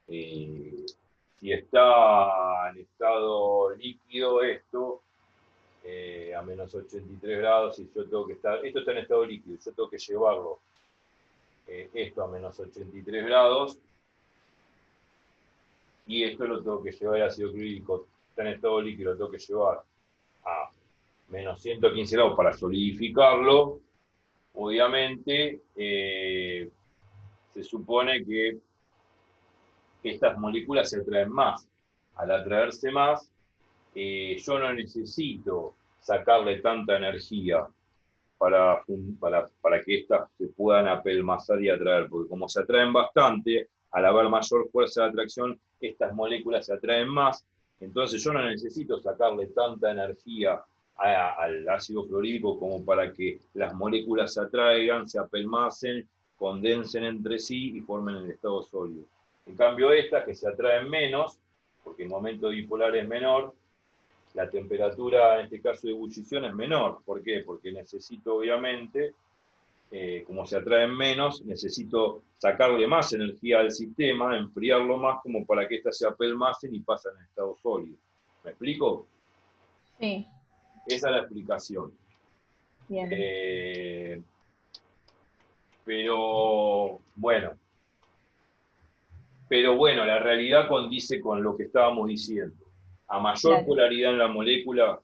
si está en estado líquido esto, a menos 83 grados, y yo tengo que estar, esto está en estado líquido, yo tengo que llevarlo, esto a menos 83 grados, y esto lo tengo que llevar, el ácido clorhídrico está en estado líquido, lo tengo que llevar a menos 115 grados para solidificarlo. Obviamente, se supone que estas moléculas se atraen más. Al atraerse más, yo no necesito sacarle tanta energía para que estas se puedan apelmazar y atraer, porque como se atraen bastante, al haber mayor fuerza de atracción, estas moléculas se atraen más, entonces yo no necesito sacarle tanta energía al ácido fluorídrico como para que las moléculas se atraigan, se apelmacen, condensen entre sí y formen el estado sólido. En cambio estas que se atraen menos, porque el momento dipolar es menor, la temperatura en este caso de ebullición es menor. ¿Por qué? Porque necesito obviamente, como se atraen menos, necesito sacarle más energía al sistema, enfriarlo más como para que éstas se apelmacen y pasen en estado sólido. ¿Me explico? Sí. Esa es la explicación. Bien. Pero bueno, la realidad condice con lo que estábamos diciendo. A mayor polaridad en la molécula,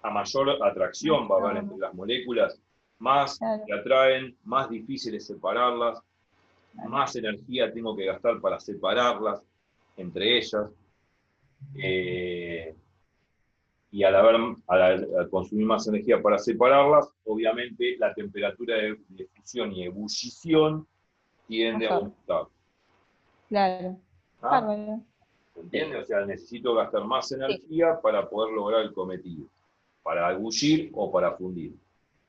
a mayor atracción va a haber entre las moléculas, más se atraen, más difícil es separarlas, más energía tengo que gastar para separarlas entre ellas. Y al consumir más energía para separarlas, obviamente la temperatura de fusión y ebullición tiende a aumentar. Claro. ¿Se entiende? O sea, necesito gastar más energía para poder lograr el cometido, para ebullir o para fundir. En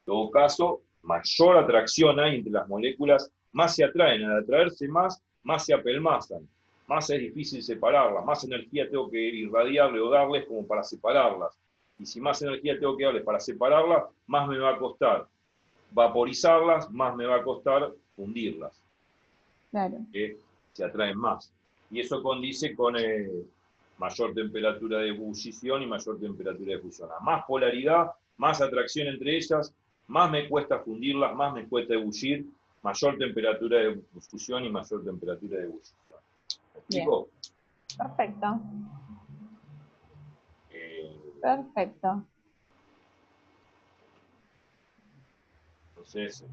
todo caso, mayor atracción hay entre las moléculas, más se atraen. Al atraerse más se apelmazan, más es difícil separarlas, más energía tengo que irradiarle o darles como para separarlas. Y si más energía tengo que darles para separarlas, más me va a costar vaporizarlas, más me va a costar fundirlas. Claro. Se atraen más. Y eso condice con mayor temperatura de ebullición y mayor temperatura de fusión. A más polaridad, más atracción entre ellas, más me cuesta fundirlas, más me cuesta ebullir, mayor temperatura de fusión y mayor temperatura de ebullición. ¿Me explico? Perfecto. Perfecto. Entonces,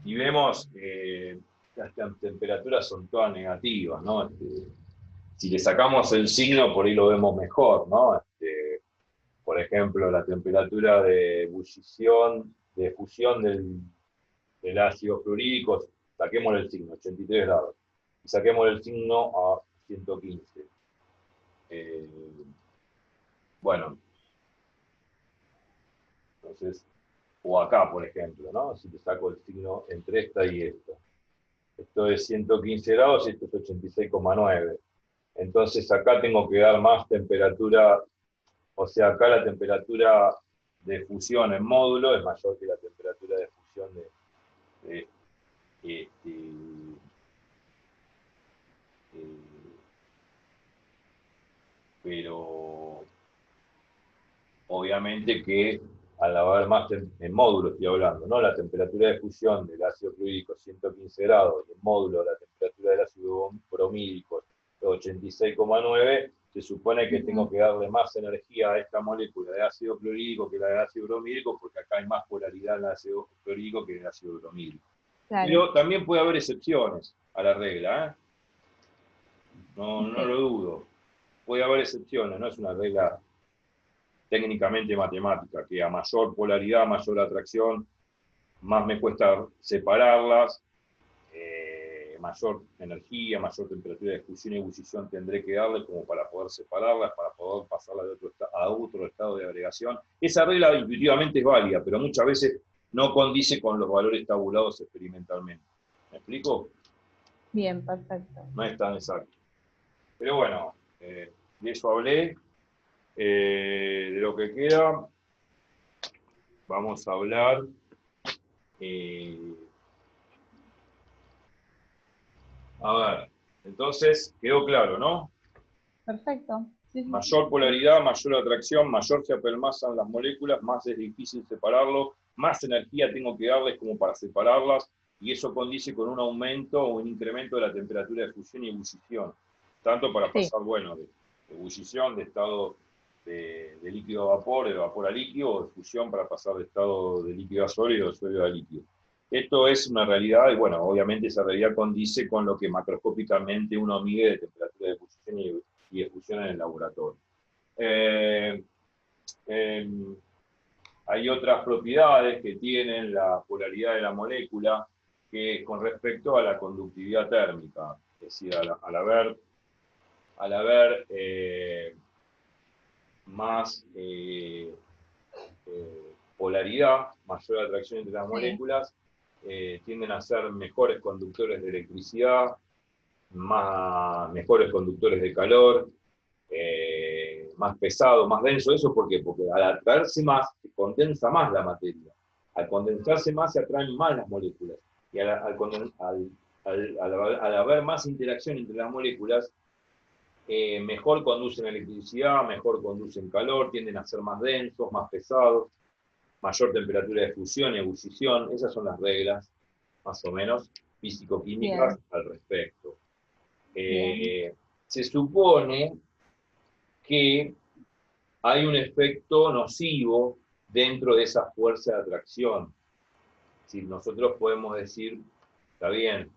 y vemos las temperaturas son todas negativas, ¿no? Si le sacamos el signo, por ahí lo vemos mejor, ¿no? Por ejemplo, la temperatura de ebullición, de fusión del ácido fluorídrico, saquémosle el signo, 83 grados, y saquémosle el signo a 115. Bueno, entonces, o acá, por ejemplo, ¿no? Si le saco el signo entre esta y esta. Esto es 115 grados y esto es 86,9. Entonces acá tengo que dar más temperatura, o sea, acá la temperatura de fusión en módulo es mayor que la temperatura de fusión pero obviamente que al haber más en módulo estoy hablando, ¿no? La temperatura de fusión del ácido clorhídrico 115 grados y en módulo la temperatura del ácido bromídrico 86,9, se supone que tengo que darle más energía a esta molécula de ácido clorhídrico que la de ácido bromídrico, porque acá hay más polaridad en el ácido clorhídrico que en el ácido bromídrico. Claro. Pero también puede haber excepciones a la regla, ¿eh? No lo dudo. Puede haber excepciones, no es una regla técnicamente matemática, que a mayor polaridad, mayor atracción, más me cuesta separarlas, mayor energía, mayor temperatura de fusión y ebullición tendré que darle como para poder separarlas, para poder pasarlas a otro estado de agregación. Esa regla intuitivamente es válida, pero muchas veces no condice con los valores tabulados experimentalmente. ¿Me explico? Bien, perfecto. No es tan exacto. Pero bueno, de eso hablé. De lo que queda, vamos a hablar a ver, entonces quedó claro, ¿no? Perfecto. Sí, sí, Mayor polaridad, mayor atracción, mayor se apelmazan las moléculas, más es difícil separarlo, más energía tengo que darles como para separarlas, y eso condice con un aumento o un incremento de la temperatura de fusión y ebullición, tanto para pasar, bueno, de ebullición, de estado de líquido a vapor, de vapor a líquido, o de fusión para pasar de estado de líquido a sólido, de sólido a líquido. Esto es una realidad, y bueno, obviamente esa realidad condice con lo que macroscópicamente uno mide de temperatura de fusión y de fusión en el laboratorio. Hay otras propiedades que tienen la polaridad de la molécula que con respecto a la conductividad térmica, es decir, al haber más polaridad, mayor atracción entre las moléculas, tienden a ser mejores conductores de electricidad, mejores conductores de calor, más pesado, más denso. ¿Eso por qué? Porque al atraerse más, se condensa más la materia. Al condensarse más, se atraen más las moléculas. Y al haber más interacción entre las moléculas, mejor conducen electricidad, mejor conducen calor, tienden a ser más densos, más pesados, mayor temperatura de fusión y ebullición. Esas son las reglas, más o menos, físico-químicas al respecto. Se supone que hay un efecto nocivo dentro de esa fuerza de atracción. Si nosotros podemos decir, está bien,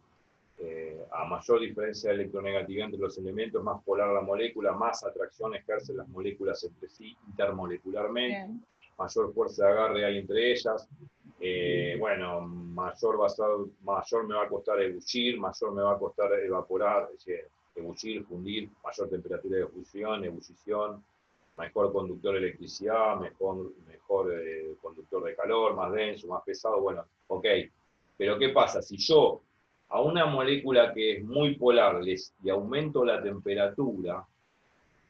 a mayor diferencia de electronegatividad entre los elementos, más polar la molécula, más atracción ejercen las moléculas entre sí intermolecularmente, mayor fuerza de agarre hay entre ellas, bueno, mayor me va a costar ebullir, mayor me va a costar evaporar, es decir, ebullir, fundir, mayor temperatura de fusión, ebullición, mejor conductor de electricidad, mejor conductor de calor, más denso, más pesado, bueno, ok. Pero ¿qué pasa? Si yo a una molécula que es muy polar y aumento la temperatura,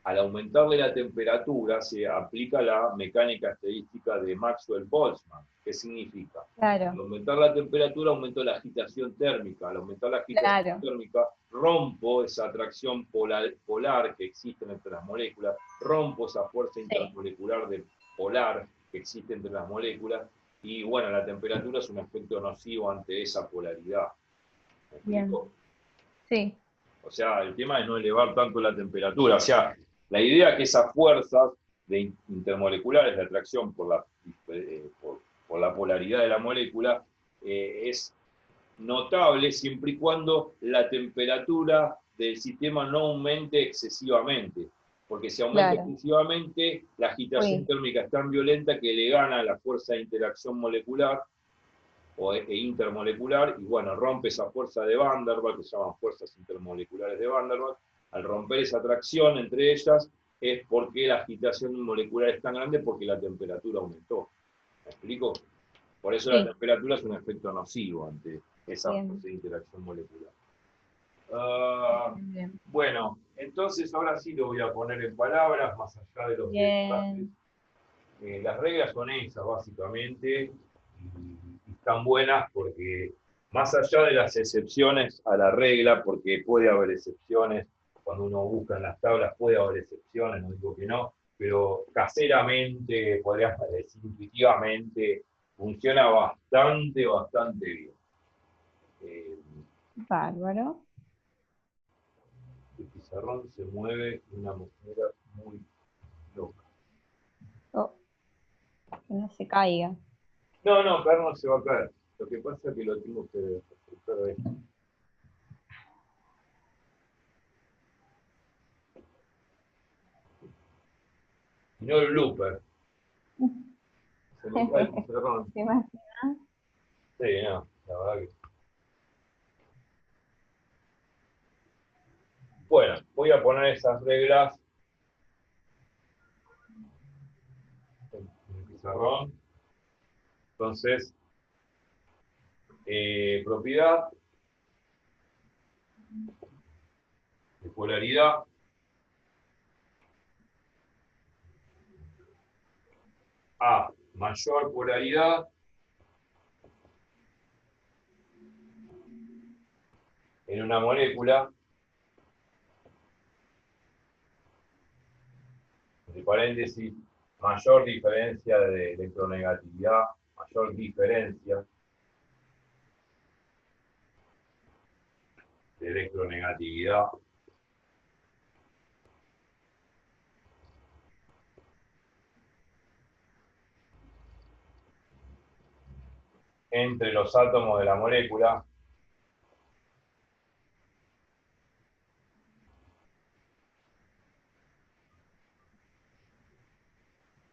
al aumentarle la temperatura se aplica la mecánica estadística de Maxwell-Boltzmann. ¿Qué significa? Claro. Al aumentar la temperatura aumento la agitación térmica. Al aumentar la agitación térmica rompo esa atracción polar que existe entre las moléculas, rompo esa fuerza intermolecular de polar que existe entre las moléculas, y bueno, la temperatura es un efecto nocivo ante esa polaridad. ¿Me explico? Sí. O sea, el tema es no elevar tanto la temperatura. O sea, la idea es que esas fuerzas intermoleculares de atracción por la polaridad de la molécula es notable siempre y cuando la temperatura del sistema no aumente excesivamente. Porque si aumenta excesivamente, la agitación térmica es tan violenta que le gana la fuerza de interacción molecular e intermolecular, y bueno, rompe esa fuerza de Van der Waals, que se llaman fuerzas intermoleculares de Van der Waals. Al romper esa atracción entre ellas, es porque la agitación molecular es tan grande porque la temperatura aumentó. ¿Me explico? Por eso la temperatura es un efecto nocivo ante esa fuerza de interacción molecular. Bueno, entonces ahora sí lo voy a poner en palabras, más allá de los detalles. Las reglas son esas, básicamente, y están buenas porque, más allá de las excepciones a la regla, porque puede haber excepciones, cuando uno busca en las tablas puede haber excepciones, no digo que no, pero caseramente, podríamos decir intuitivamente, funciona bastante bien. Bárbaro. El pizarrón se mueve de una manera muy loca. Que no se caiga. No, caer no se va a caer. Lo que pasa es que lo tengo que buscar ahí. Y no el blooper. Se me cae el pizarrón. ¿Te imaginas? Sí, no, la verdad que. Bueno, voy a poner esas reglas en el pizarrón. Entonces, propiedad de polaridad a mayor polaridad en una molécula, entre paréntesis, mayor diferencia de electronegatividad, mayor diferencia de electronegatividad entre los átomos de la molécula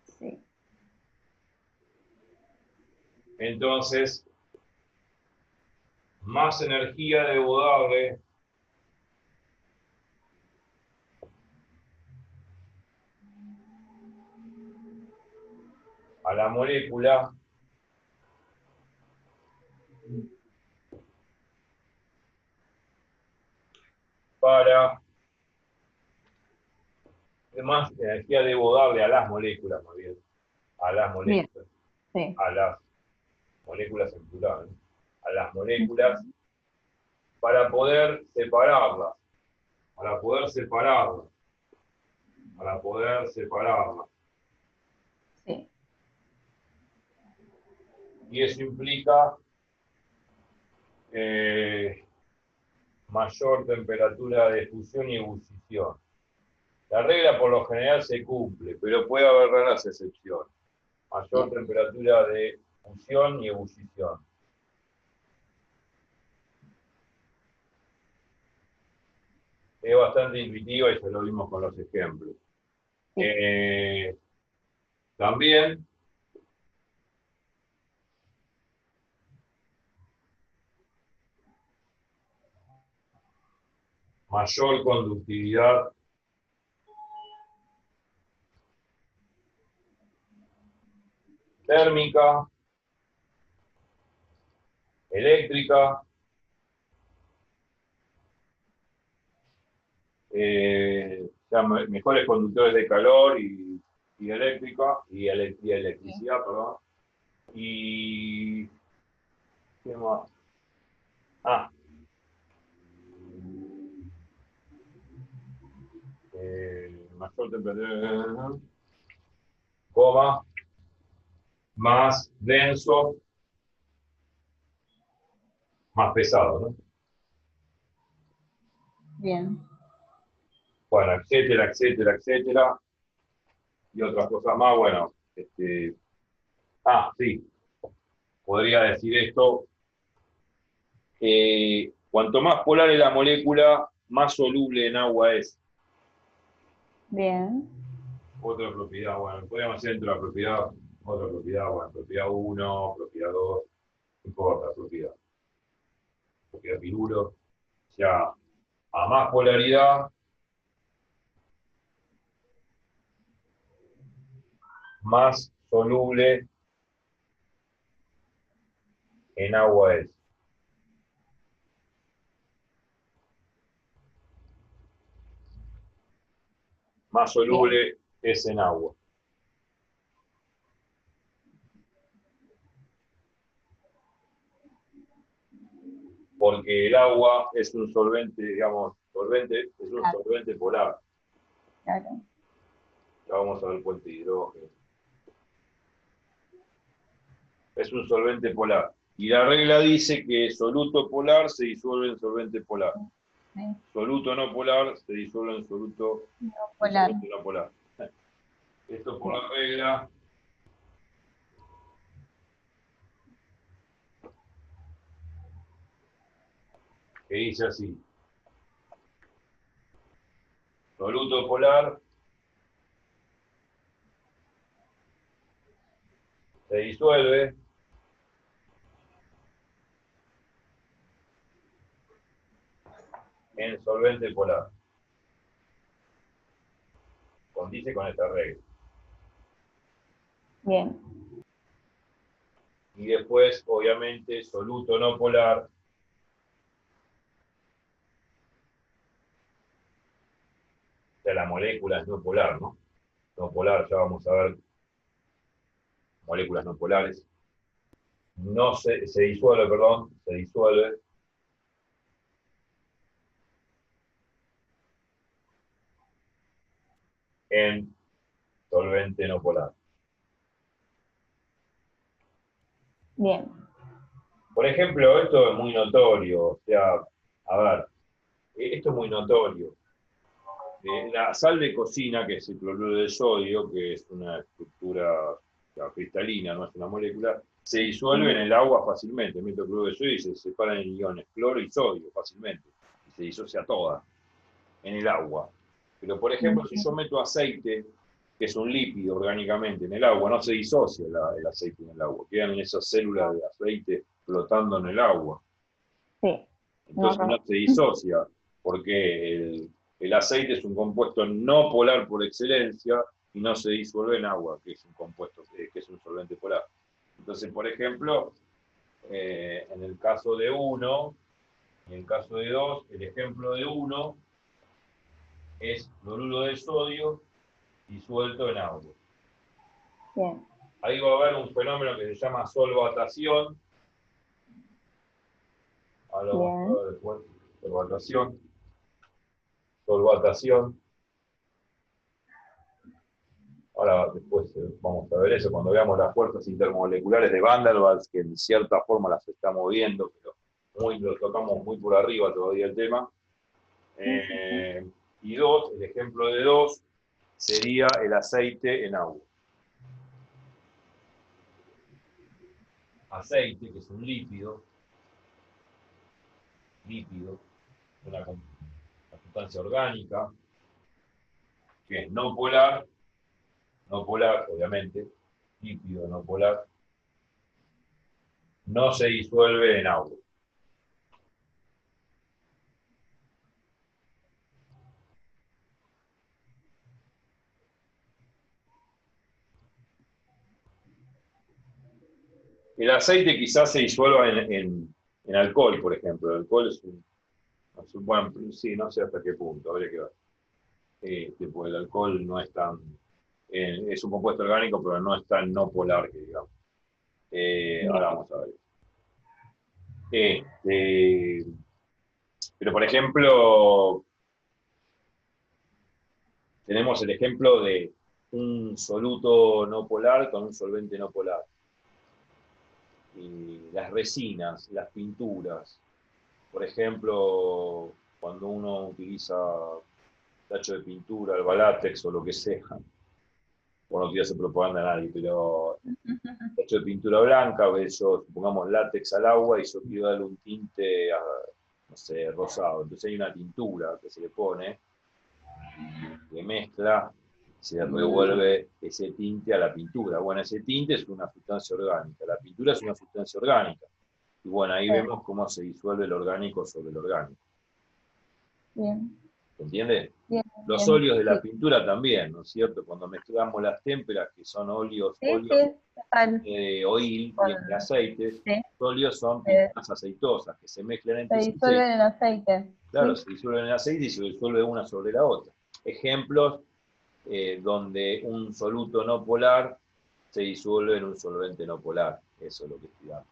Sí. entonces más energía debo darle a la molécula para más energía debo darle a las moléculas, muy bien, a las moléculas, Sí. a las moléculas en plural, ¿no? A las moléculas para poder separarlas, para poder separarlas, para poder separarlas. Sí. Y eso implica mayor temperatura de fusión y ebullición. La regla por lo general se cumple, pero puede haber raras excepciones. Mayor temperatura de fusión y ebullición. Es bastante intuitiva y ya lo vimos con los ejemplos. Sí. También mayor conductividad térmica, eléctrica, mejores conductores de calor y eléctrica, y electricidad, perdón. Y ¿qué más? Mayor temperatura, coma, más denso, más pesado, ¿no? Bien. Bueno, etcétera, etcétera, etcétera. Y otras cosas más, bueno, sí, podría decir esto. Cuanto más polar es la molécula, más soluble en agua es. Bien. Otra propiedad, bueno, podríamos hacer dentro de la propiedad, otra propiedad, bueno, propiedad 1, propiedad 2, no importa, propiedad piruro. O sea, a más polaridad, más soluble en agua es. Más soluble es en agua. Porque el agua es un solvente, digamos, es un solvente polar. Claro. Ya vamos a ver el puente de hidrógeno. Es un solvente polar. Y la regla dice que soluto polar se disuelve en solvente polar. Sí. Soluto no polar se disuelve en soluto No polar. no polar. Esto por la regla que dice así. Soluto polar se disuelve en solvente polar. Condice con esta regla. Bien. Y después, obviamente, soluto no polar de la molécula es no polar, ¿no? No polar, ya vamos a ver moléculas no polares. No se disuelve, perdón, se disuelve en solvente no polar. Bien. Por ejemplo, esto es muy notorio, o sea, a ver, esto es muy notorio. La sal de cocina, que es el cloruro de sodio, que es una estructura cristalina, no es una molécula, se disuelve en el agua fácilmente. Meto cloruro de sodio y se separan en iones cloro y sodio fácilmente. Y se disocia toda en el agua. Pero, por ejemplo, si yo meto aceite, que es un lípido orgánicamente en el agua, no se disocia el aceite en el agua. Quedan esas células de aceite flotando en el agua. Sí. Entonces no se disocia, porque el aceite es un compuesto no polar por excelencia y no se disuelve en agua, que es un compuesto, que es un solvente polar. Entonces, por ejemplo, en el caso de 1, en el caso de 2, el ejemplo de 1 es cloruro de sodio disuelto en agua. Bien. Ahí va a haber un fenómeno que se llama solvatación. Ahora vamos a ver después. Solvatación. Ahora después vamos a ver eso cuando veamos las fuerzas intermoleculares de Van der Waals, que en cierta forma las estamos viendo, pero lo tocamos muy por arriba todavía el tema. Y 2, el ejemplo de 2 sería el aceite en agua. Aceite, que es un lípido, una sustancia orgánica, que es no polar, obviamente, lípido no polar, no se disuelve en agua. El aceite quizás se disuelva en alcohol, por ejemplo. El alcohol es bueno, sí, no sé hasta qué punto, habría que ver. Pues el alcohol no es tan, es un compuesto orgánico, pero no es tan no polar, que digamos. Ahora vamos a ver. Pero por ejemplo, tenemos el ejemplo de un soluto no polar con un solvente no polar. Las resinas, las pinturas. Por ejemplo, cuando uno utiliza tacho de pintura, el látex o lo que sea, bueno, no quiero hacer propaganda a nadie, pero tacho de pintura blanca, yo pongamos látex al agua y yo quiero darle un tinte, no sé, rosado. Entonces hay una tintura que se le pone, que mezcla, se revuelve ese tinte a la pintura. Bueno, ese tinte es una sustancia orgánica, la pintura es una sustancia orgánica. Y bueno, ahí vemos cómo se disuelve el orgánico sobre el orgánico. Bien. ¿Se entiende? Bien, Los bien, óleos de la sí. pintura también, ¿no es cierto? Cuando mezclamos las témperas, que son óleos, Sí, sí, total. oil y aceites, Sí, los óleos son pinturas aceitosas que se mezclan se entre sí. disuelven en aceite. Claro, Sí. se disuelven en aceite y se disuelve una sobre la otra. Ejemplos donde un soluto no polar se disuelve en un solvente no polar. Eso es lo que estudiamos.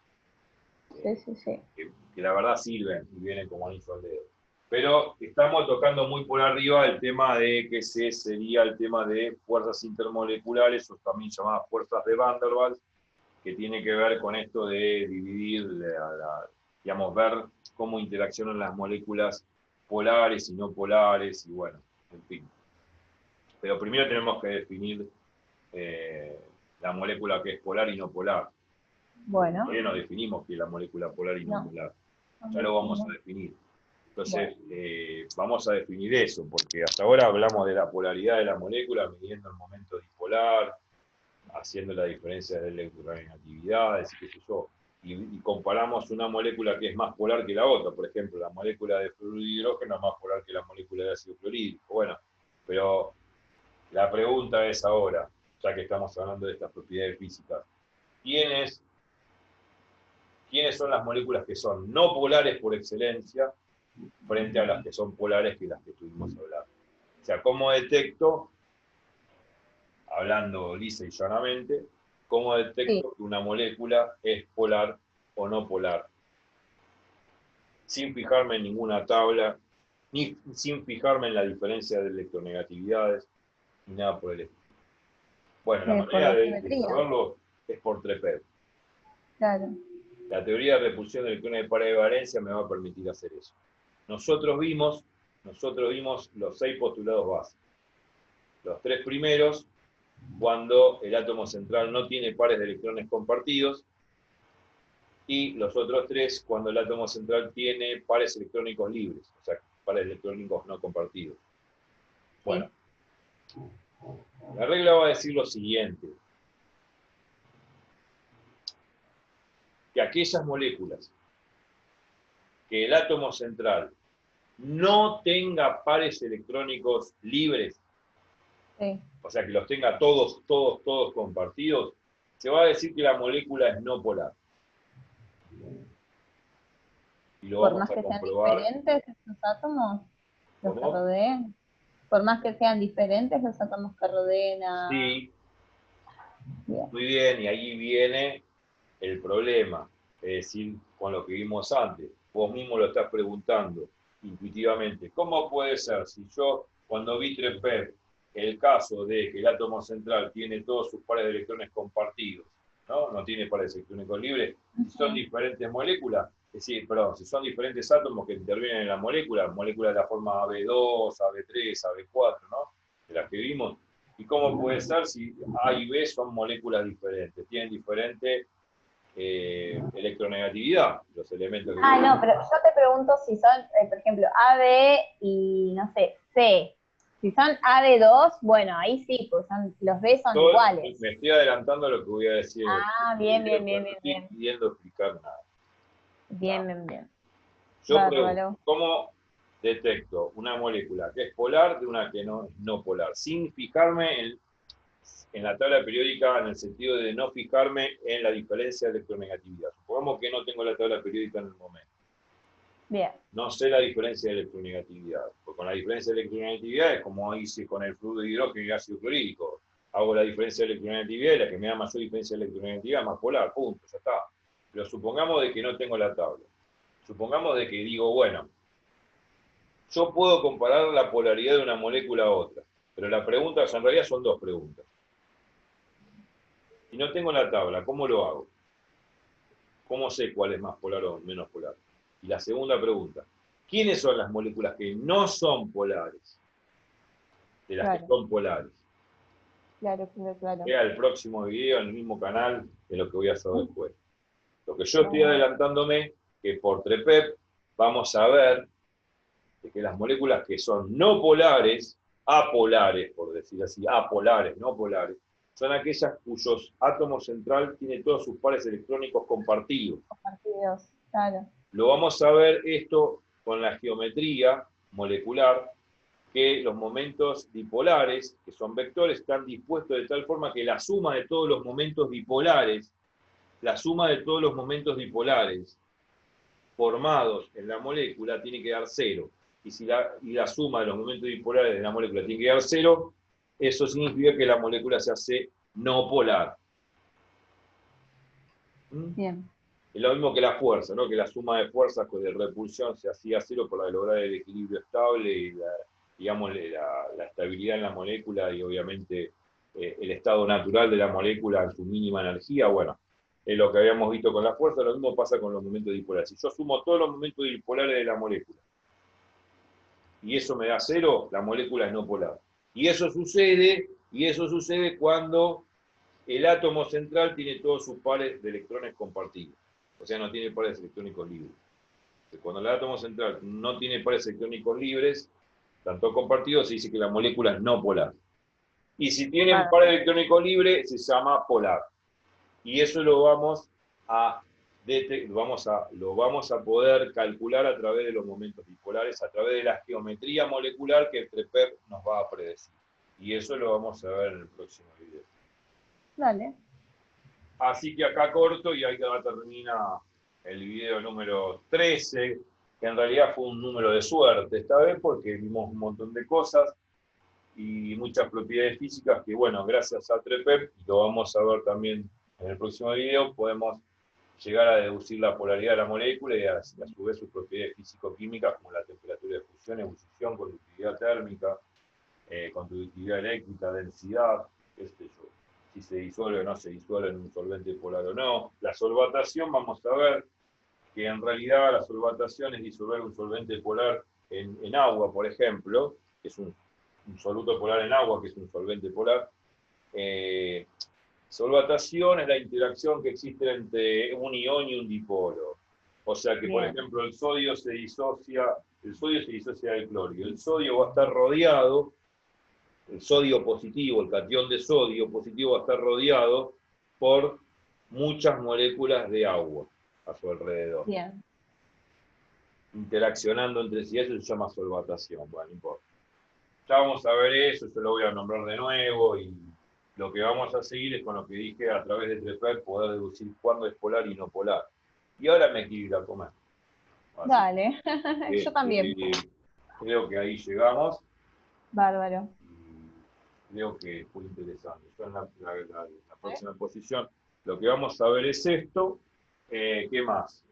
Sí. Que la verdad sirven y vienen como anillo al dedo. Pero estamos tocando muy por arriba el tema de que sería el tema de fuerzas intermoleculares, o también llamadas fuerzas de Van der Waals, que tiene que ver con esto de dividir, digamos, ver cómo interaccionan las moléculas polares y no polares, y bueno, en fin. Pero primero tenemos que definir la molécula que es polar y no polar. Bueno. Todavía no definimos qué es la molécula polar y no polar. Ya lo vamos a definir. Entonces, vamos a definir eso, porque hasta ahora hablamos de la polaridad de la molécula, midiendo el momento dipolar, haciendo la diferencia de electronegatividades, y qué sé yo. Y comparamos una molécula que es más polar que la otra. Por ejemplo, la molécula de fluoruro de hidrógeno es más polar que la molécula de ácido clorhídrico. Bueno, pero la pregunta es ahora, ya que estamos hablando de estas propiedades físicas, ¿quiénes son las moléculas que son no polares por excelencia frente a las que son polares, que las que estuvimos hablando? O sea, ¿cómo detecto, hablando lisa y llanamente, cómo detecto que una molécula es polar o no polar? Sin fijarme en ninguna tabla, ni sin fijarme en la diferencia de electronegatividades, ni nada por el estilo. Bueno, la manera de saberlo es por TREPEP. Claro. La teoría de repulsión de electrones de pares de valencia me va a permitir hacer eso. Nosotros vimos los 6 postulados básicos. Los 3 primeros, cuando el átomo central no tiene pares de electrones compartidos, y los otros 3, cuando el átomo central tiene pares electrónicos libres, o sea, pares electrónicos no compartidos. Bueno, la regla va a decir lo siguiente: que aquellas moléculas que el átomo central no tenga pares electrónicos libres, o sea, que los tenga todos compartidos, se va a decir que la molécula es no polar. Y lo por vamos más a que comprobar. sean diferentes esos átomos, los que ¿Cómo? rodeen. Por más que sean diferentes los átomos que rodeen a... Sí. Bien. Muy bien, y ahí viene el problema, es decir, con lo que vimos antes. Vos mismo lo estás preguntando intuitivamente. ¿Cómo puede ser si yo, cuando vi TREPEP, el caso de que el átomo central tiene todos sus pares de electrones compartidos, no tiene pares electrónicos libres, si son diferentes moléculas, es decir, perdón, si son diferentes átomos que intervienen en la molécula, moléculas de la forma AB2, AB3, AB4, ¿no? De las que vimos. ¿Y cómo puede ser si A y B son moléculas diferentes? Tienen diferente electronegatividad, los elementos que... No, pero yo te pregunto si son, por ejemplo, AB y, no sé, C. Si son AB2, bueno, ahí sí, pues los B son iguales. Me estoy adelantando a lo que voy a decir. Bien. No estoy pidiendo explicar nada. Bien. Yo pregunto, ¿cómo detecto una molécula que es polar de una que no es no polar? Sin fijarme en la tabla periódica, en el sentido de no fijarme en la diferencia de electronegatividad. Supongamos que no tengo la tabla periódica en el momento. Bien. No sé la diferencia de electronegatividad. Porque con la diferencia de electronegatividad es como hice con el fluoruro de hidrógeno y el ácido clorhídrico. Hago la diferencia de electronegatividad y la que me da mayor diferencia de electronegatividad más polar, punto, ya está. Pero supongamos de que no tengo la tabla. Supongamos de que digo, bueno, yo puedo comparar la polaridad de una molécula a otra. Pero la pregunta, en realidad son 2 preguntas. Si no tengo la tabla, ¿cómo lo hago? ¿Cómo sé cuál es más polar o menos polar? Y la segunda pregunta, ¿quiénes son las moléculas que no son polares de las que son polares? Claro. Vea el próximo video en el mismo canal de lo que voy a hacer después. Lo que yo estoy adelantándome, que por TREPEP vamos a ver de que las moléculas que son no polares, apolares, por decir así, apolares, no polares, son aquellas cuyos átomos central tienen todos sus pares electrónicos compartidos. Claro. Lo vamos a ver esto con la geometría molecular, que los momentos dipolares, que son vectores, están dispuestos de tal forma que la suma de todos los momentos dipolares, formados en la molécula tiene que dar 0. Y si la suma de los momentos dipolares de la molécula tiene que dar 0, eso significa que la molécula se hace no polar. Bien. Es lo mismo que la fuerza, ¿no? Que la suma de fuerzas de repulsión se hacía 0 para lograr el equilibrio estable y la estabilidad en la molécula y obviamente el estado natural de la molécula en su mínima energía. Bueno, es lo que habíamos visto con la fuerza, lo mismo pasa con los momentos dipolares. Si yo sumo todos los momentos dipolares de la molécula y eso me da 0, la molécula es no polar. Y eso sucede cuando el átomo central tiene todos sus pares de electrones compartidos. O sea, no tiene pares electrónicos libres. Cuando el átomo central no tiene pares electrónicos libres, tanto compartidos, se dice que la molécula es no polar. Y si tienen par electrónico libre, se llama polar. Y eso lo vamos a poder calcular a través de los momentos dipolares, a través de la geometría molecular que el TREPEP nos va a predecir. Y eso lo vamos a ver en el próximo video. Dale. Así que acá corto y ahí termina el video número 13, que en realidad fue un número de suerte esta vez porque vimos un montón de cosas y muchas propiedades físicas que, bueno, gracias a TREPEP, y lo vamos a ver también en el próximo video, podemos llegar a deducir la polaridad de la molécula y a su vez sus propiedades físico-químicas como la temperatura de fusión, ebullición, conductividad térmica, conductividad eléctrica, densidad, qué sé yo, si se disuelve o no se disuelve en un solvente polar o no. La solvatación, vamos a ver que en realidad la solvatación es disolver un solvente polar en agua, por ejemplo, que es un soluto polar en agua, que es un solvente polar. Solvatación es la interacción que existe entre un ion y un dipolo. O sea que, por ejemplo, el sodio se disocia del clorio. El sodio va a estar rodeado, el sodio positivo, el catión de sodio positivo va a estar rodeado por muchas moléculas de agua a su alrededor. Bien. Interaccionando entre sí, eso se llama solvatación. Bueno, no importa. Ya vamos a ver eso, yo lo voy a nombrar de nuevo y lo que vamos a seguir es con lo que dije a través de TREPEP, poder deducir cuándo es polar y no polar. Y ahora me quiero ir a comer. Así Dale, yo también. Creo que ahí llegamos. Bárbaro. Y creo que fue interesante. Yo en la próxima posición lo que vamos a ver es esto. ¿Qué más?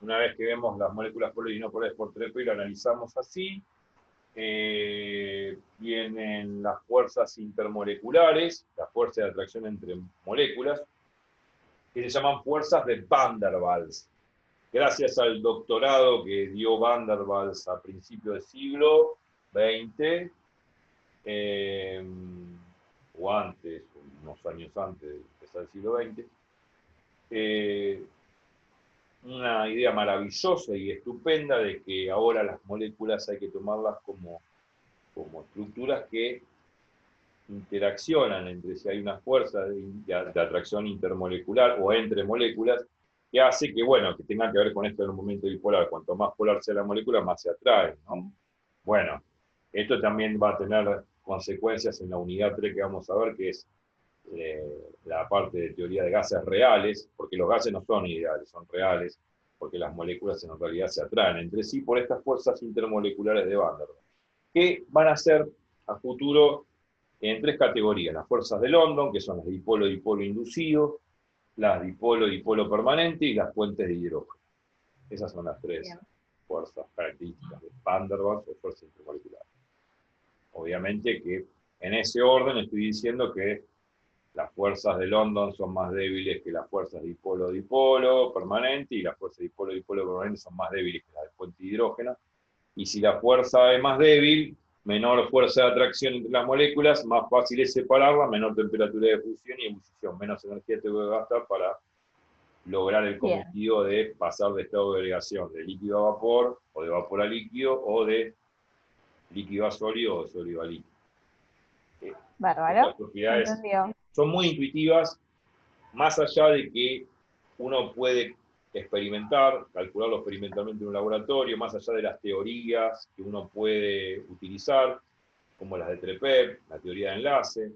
Una vez que vemos las moléculas polares y no polares por TREPEP y lo analizamos así, vienen las fuerzas intermoleculares, las fuerzas de atracción entre moléculas, que se llaman fuerzas de Van der Waals. Gracias al doctorado que dio Van der Waals a principios del siglo XX, o antes, unos años antes de empezar el siglo XX, una idea maravillosa y estupenda de que ahora las moléculas hay que tomarlas como estructuras que interaccionan entre sí. Hay una fuerza de atracción intermolecular o entre moléculas que hace que, bueno, que tenga que ver con esto en un momento bipolar. Cuanto más polar sea la molécula, más se atrae, ¿no? Bueno, esto también va a tener consecuencias en la unidad 3 que vamos a ver, que es la parte de teoría de gases reales, porque los gases no son ideales, son reales, porque las moléculas en realidad se atraen entre sí por estas fuerzas intermoleculares de Van der Waals, que van a ser a futuro en 3 categorías: las fuerzas de London, que son las dipolo-dipolo inducido, las dipolo-dipolo permanente y las puentes de hidrógeno. Esas son las 3 fuerzas características de Van der Waals o fuerzas intermoleculares. Obviamente que en ese orden estoy diciendo que las fuerzas de London son más débiles que las fuerzas dipolo-dipolo permanente, y las fuerzas dipolo-dipolo permanente son más débiles que las de puente de hidrógeno. Y si la fuerza es más débil, menor fuerza de atracción entre las moléculas, más fácil es separarla, menor temperatura de fusión y ebullición, menos energía tengo que gastar para lograr el cometido de pasar de estado de agregación de líquido a vapor, o de vapor a líquido, o de líquido a sólido, o de sólido a líquido. Bárbaro. Las propiedades son muy intuitivas, más allá de que uno puede experimentar, calcularlo experimentalmente en un laboratorio, más allá de las teorías que uno puede utilizar, como las de TREPEP, la teoría de enlace,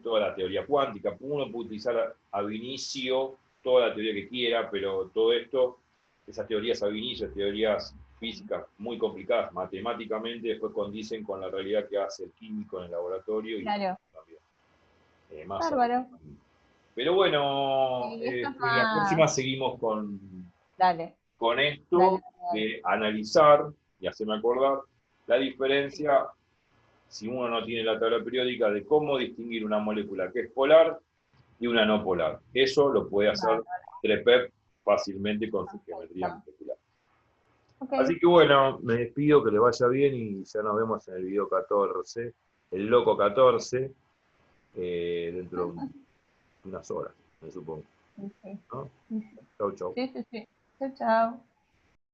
toda la teoría cuántica. Uno puede utilizar ab initio toda la teoría que quiera, pero todo esto, esas teorías ab initio, teorías físicas muy complicadas matemáticamente, después condicen con la realidad que hace el químico en el laboratorio. Claro. Y más bárbaro. Pero bueno, en la próxima seguimos con esto de analizar y hacerme acordar la diferencia, si uno no tiene la tabla periódica, de cómo distinguir una molécula que es polar y una no polar. Eso lo puede hacer TREPEP fácilmente con su geometría molecular. Así que bueno, me despido, que les vaya bien y ya nos vemos en el video 14, el loco 14, dentro de unas horas, me supongo. ¿No? Chau, chau. Sí. Chau, chau.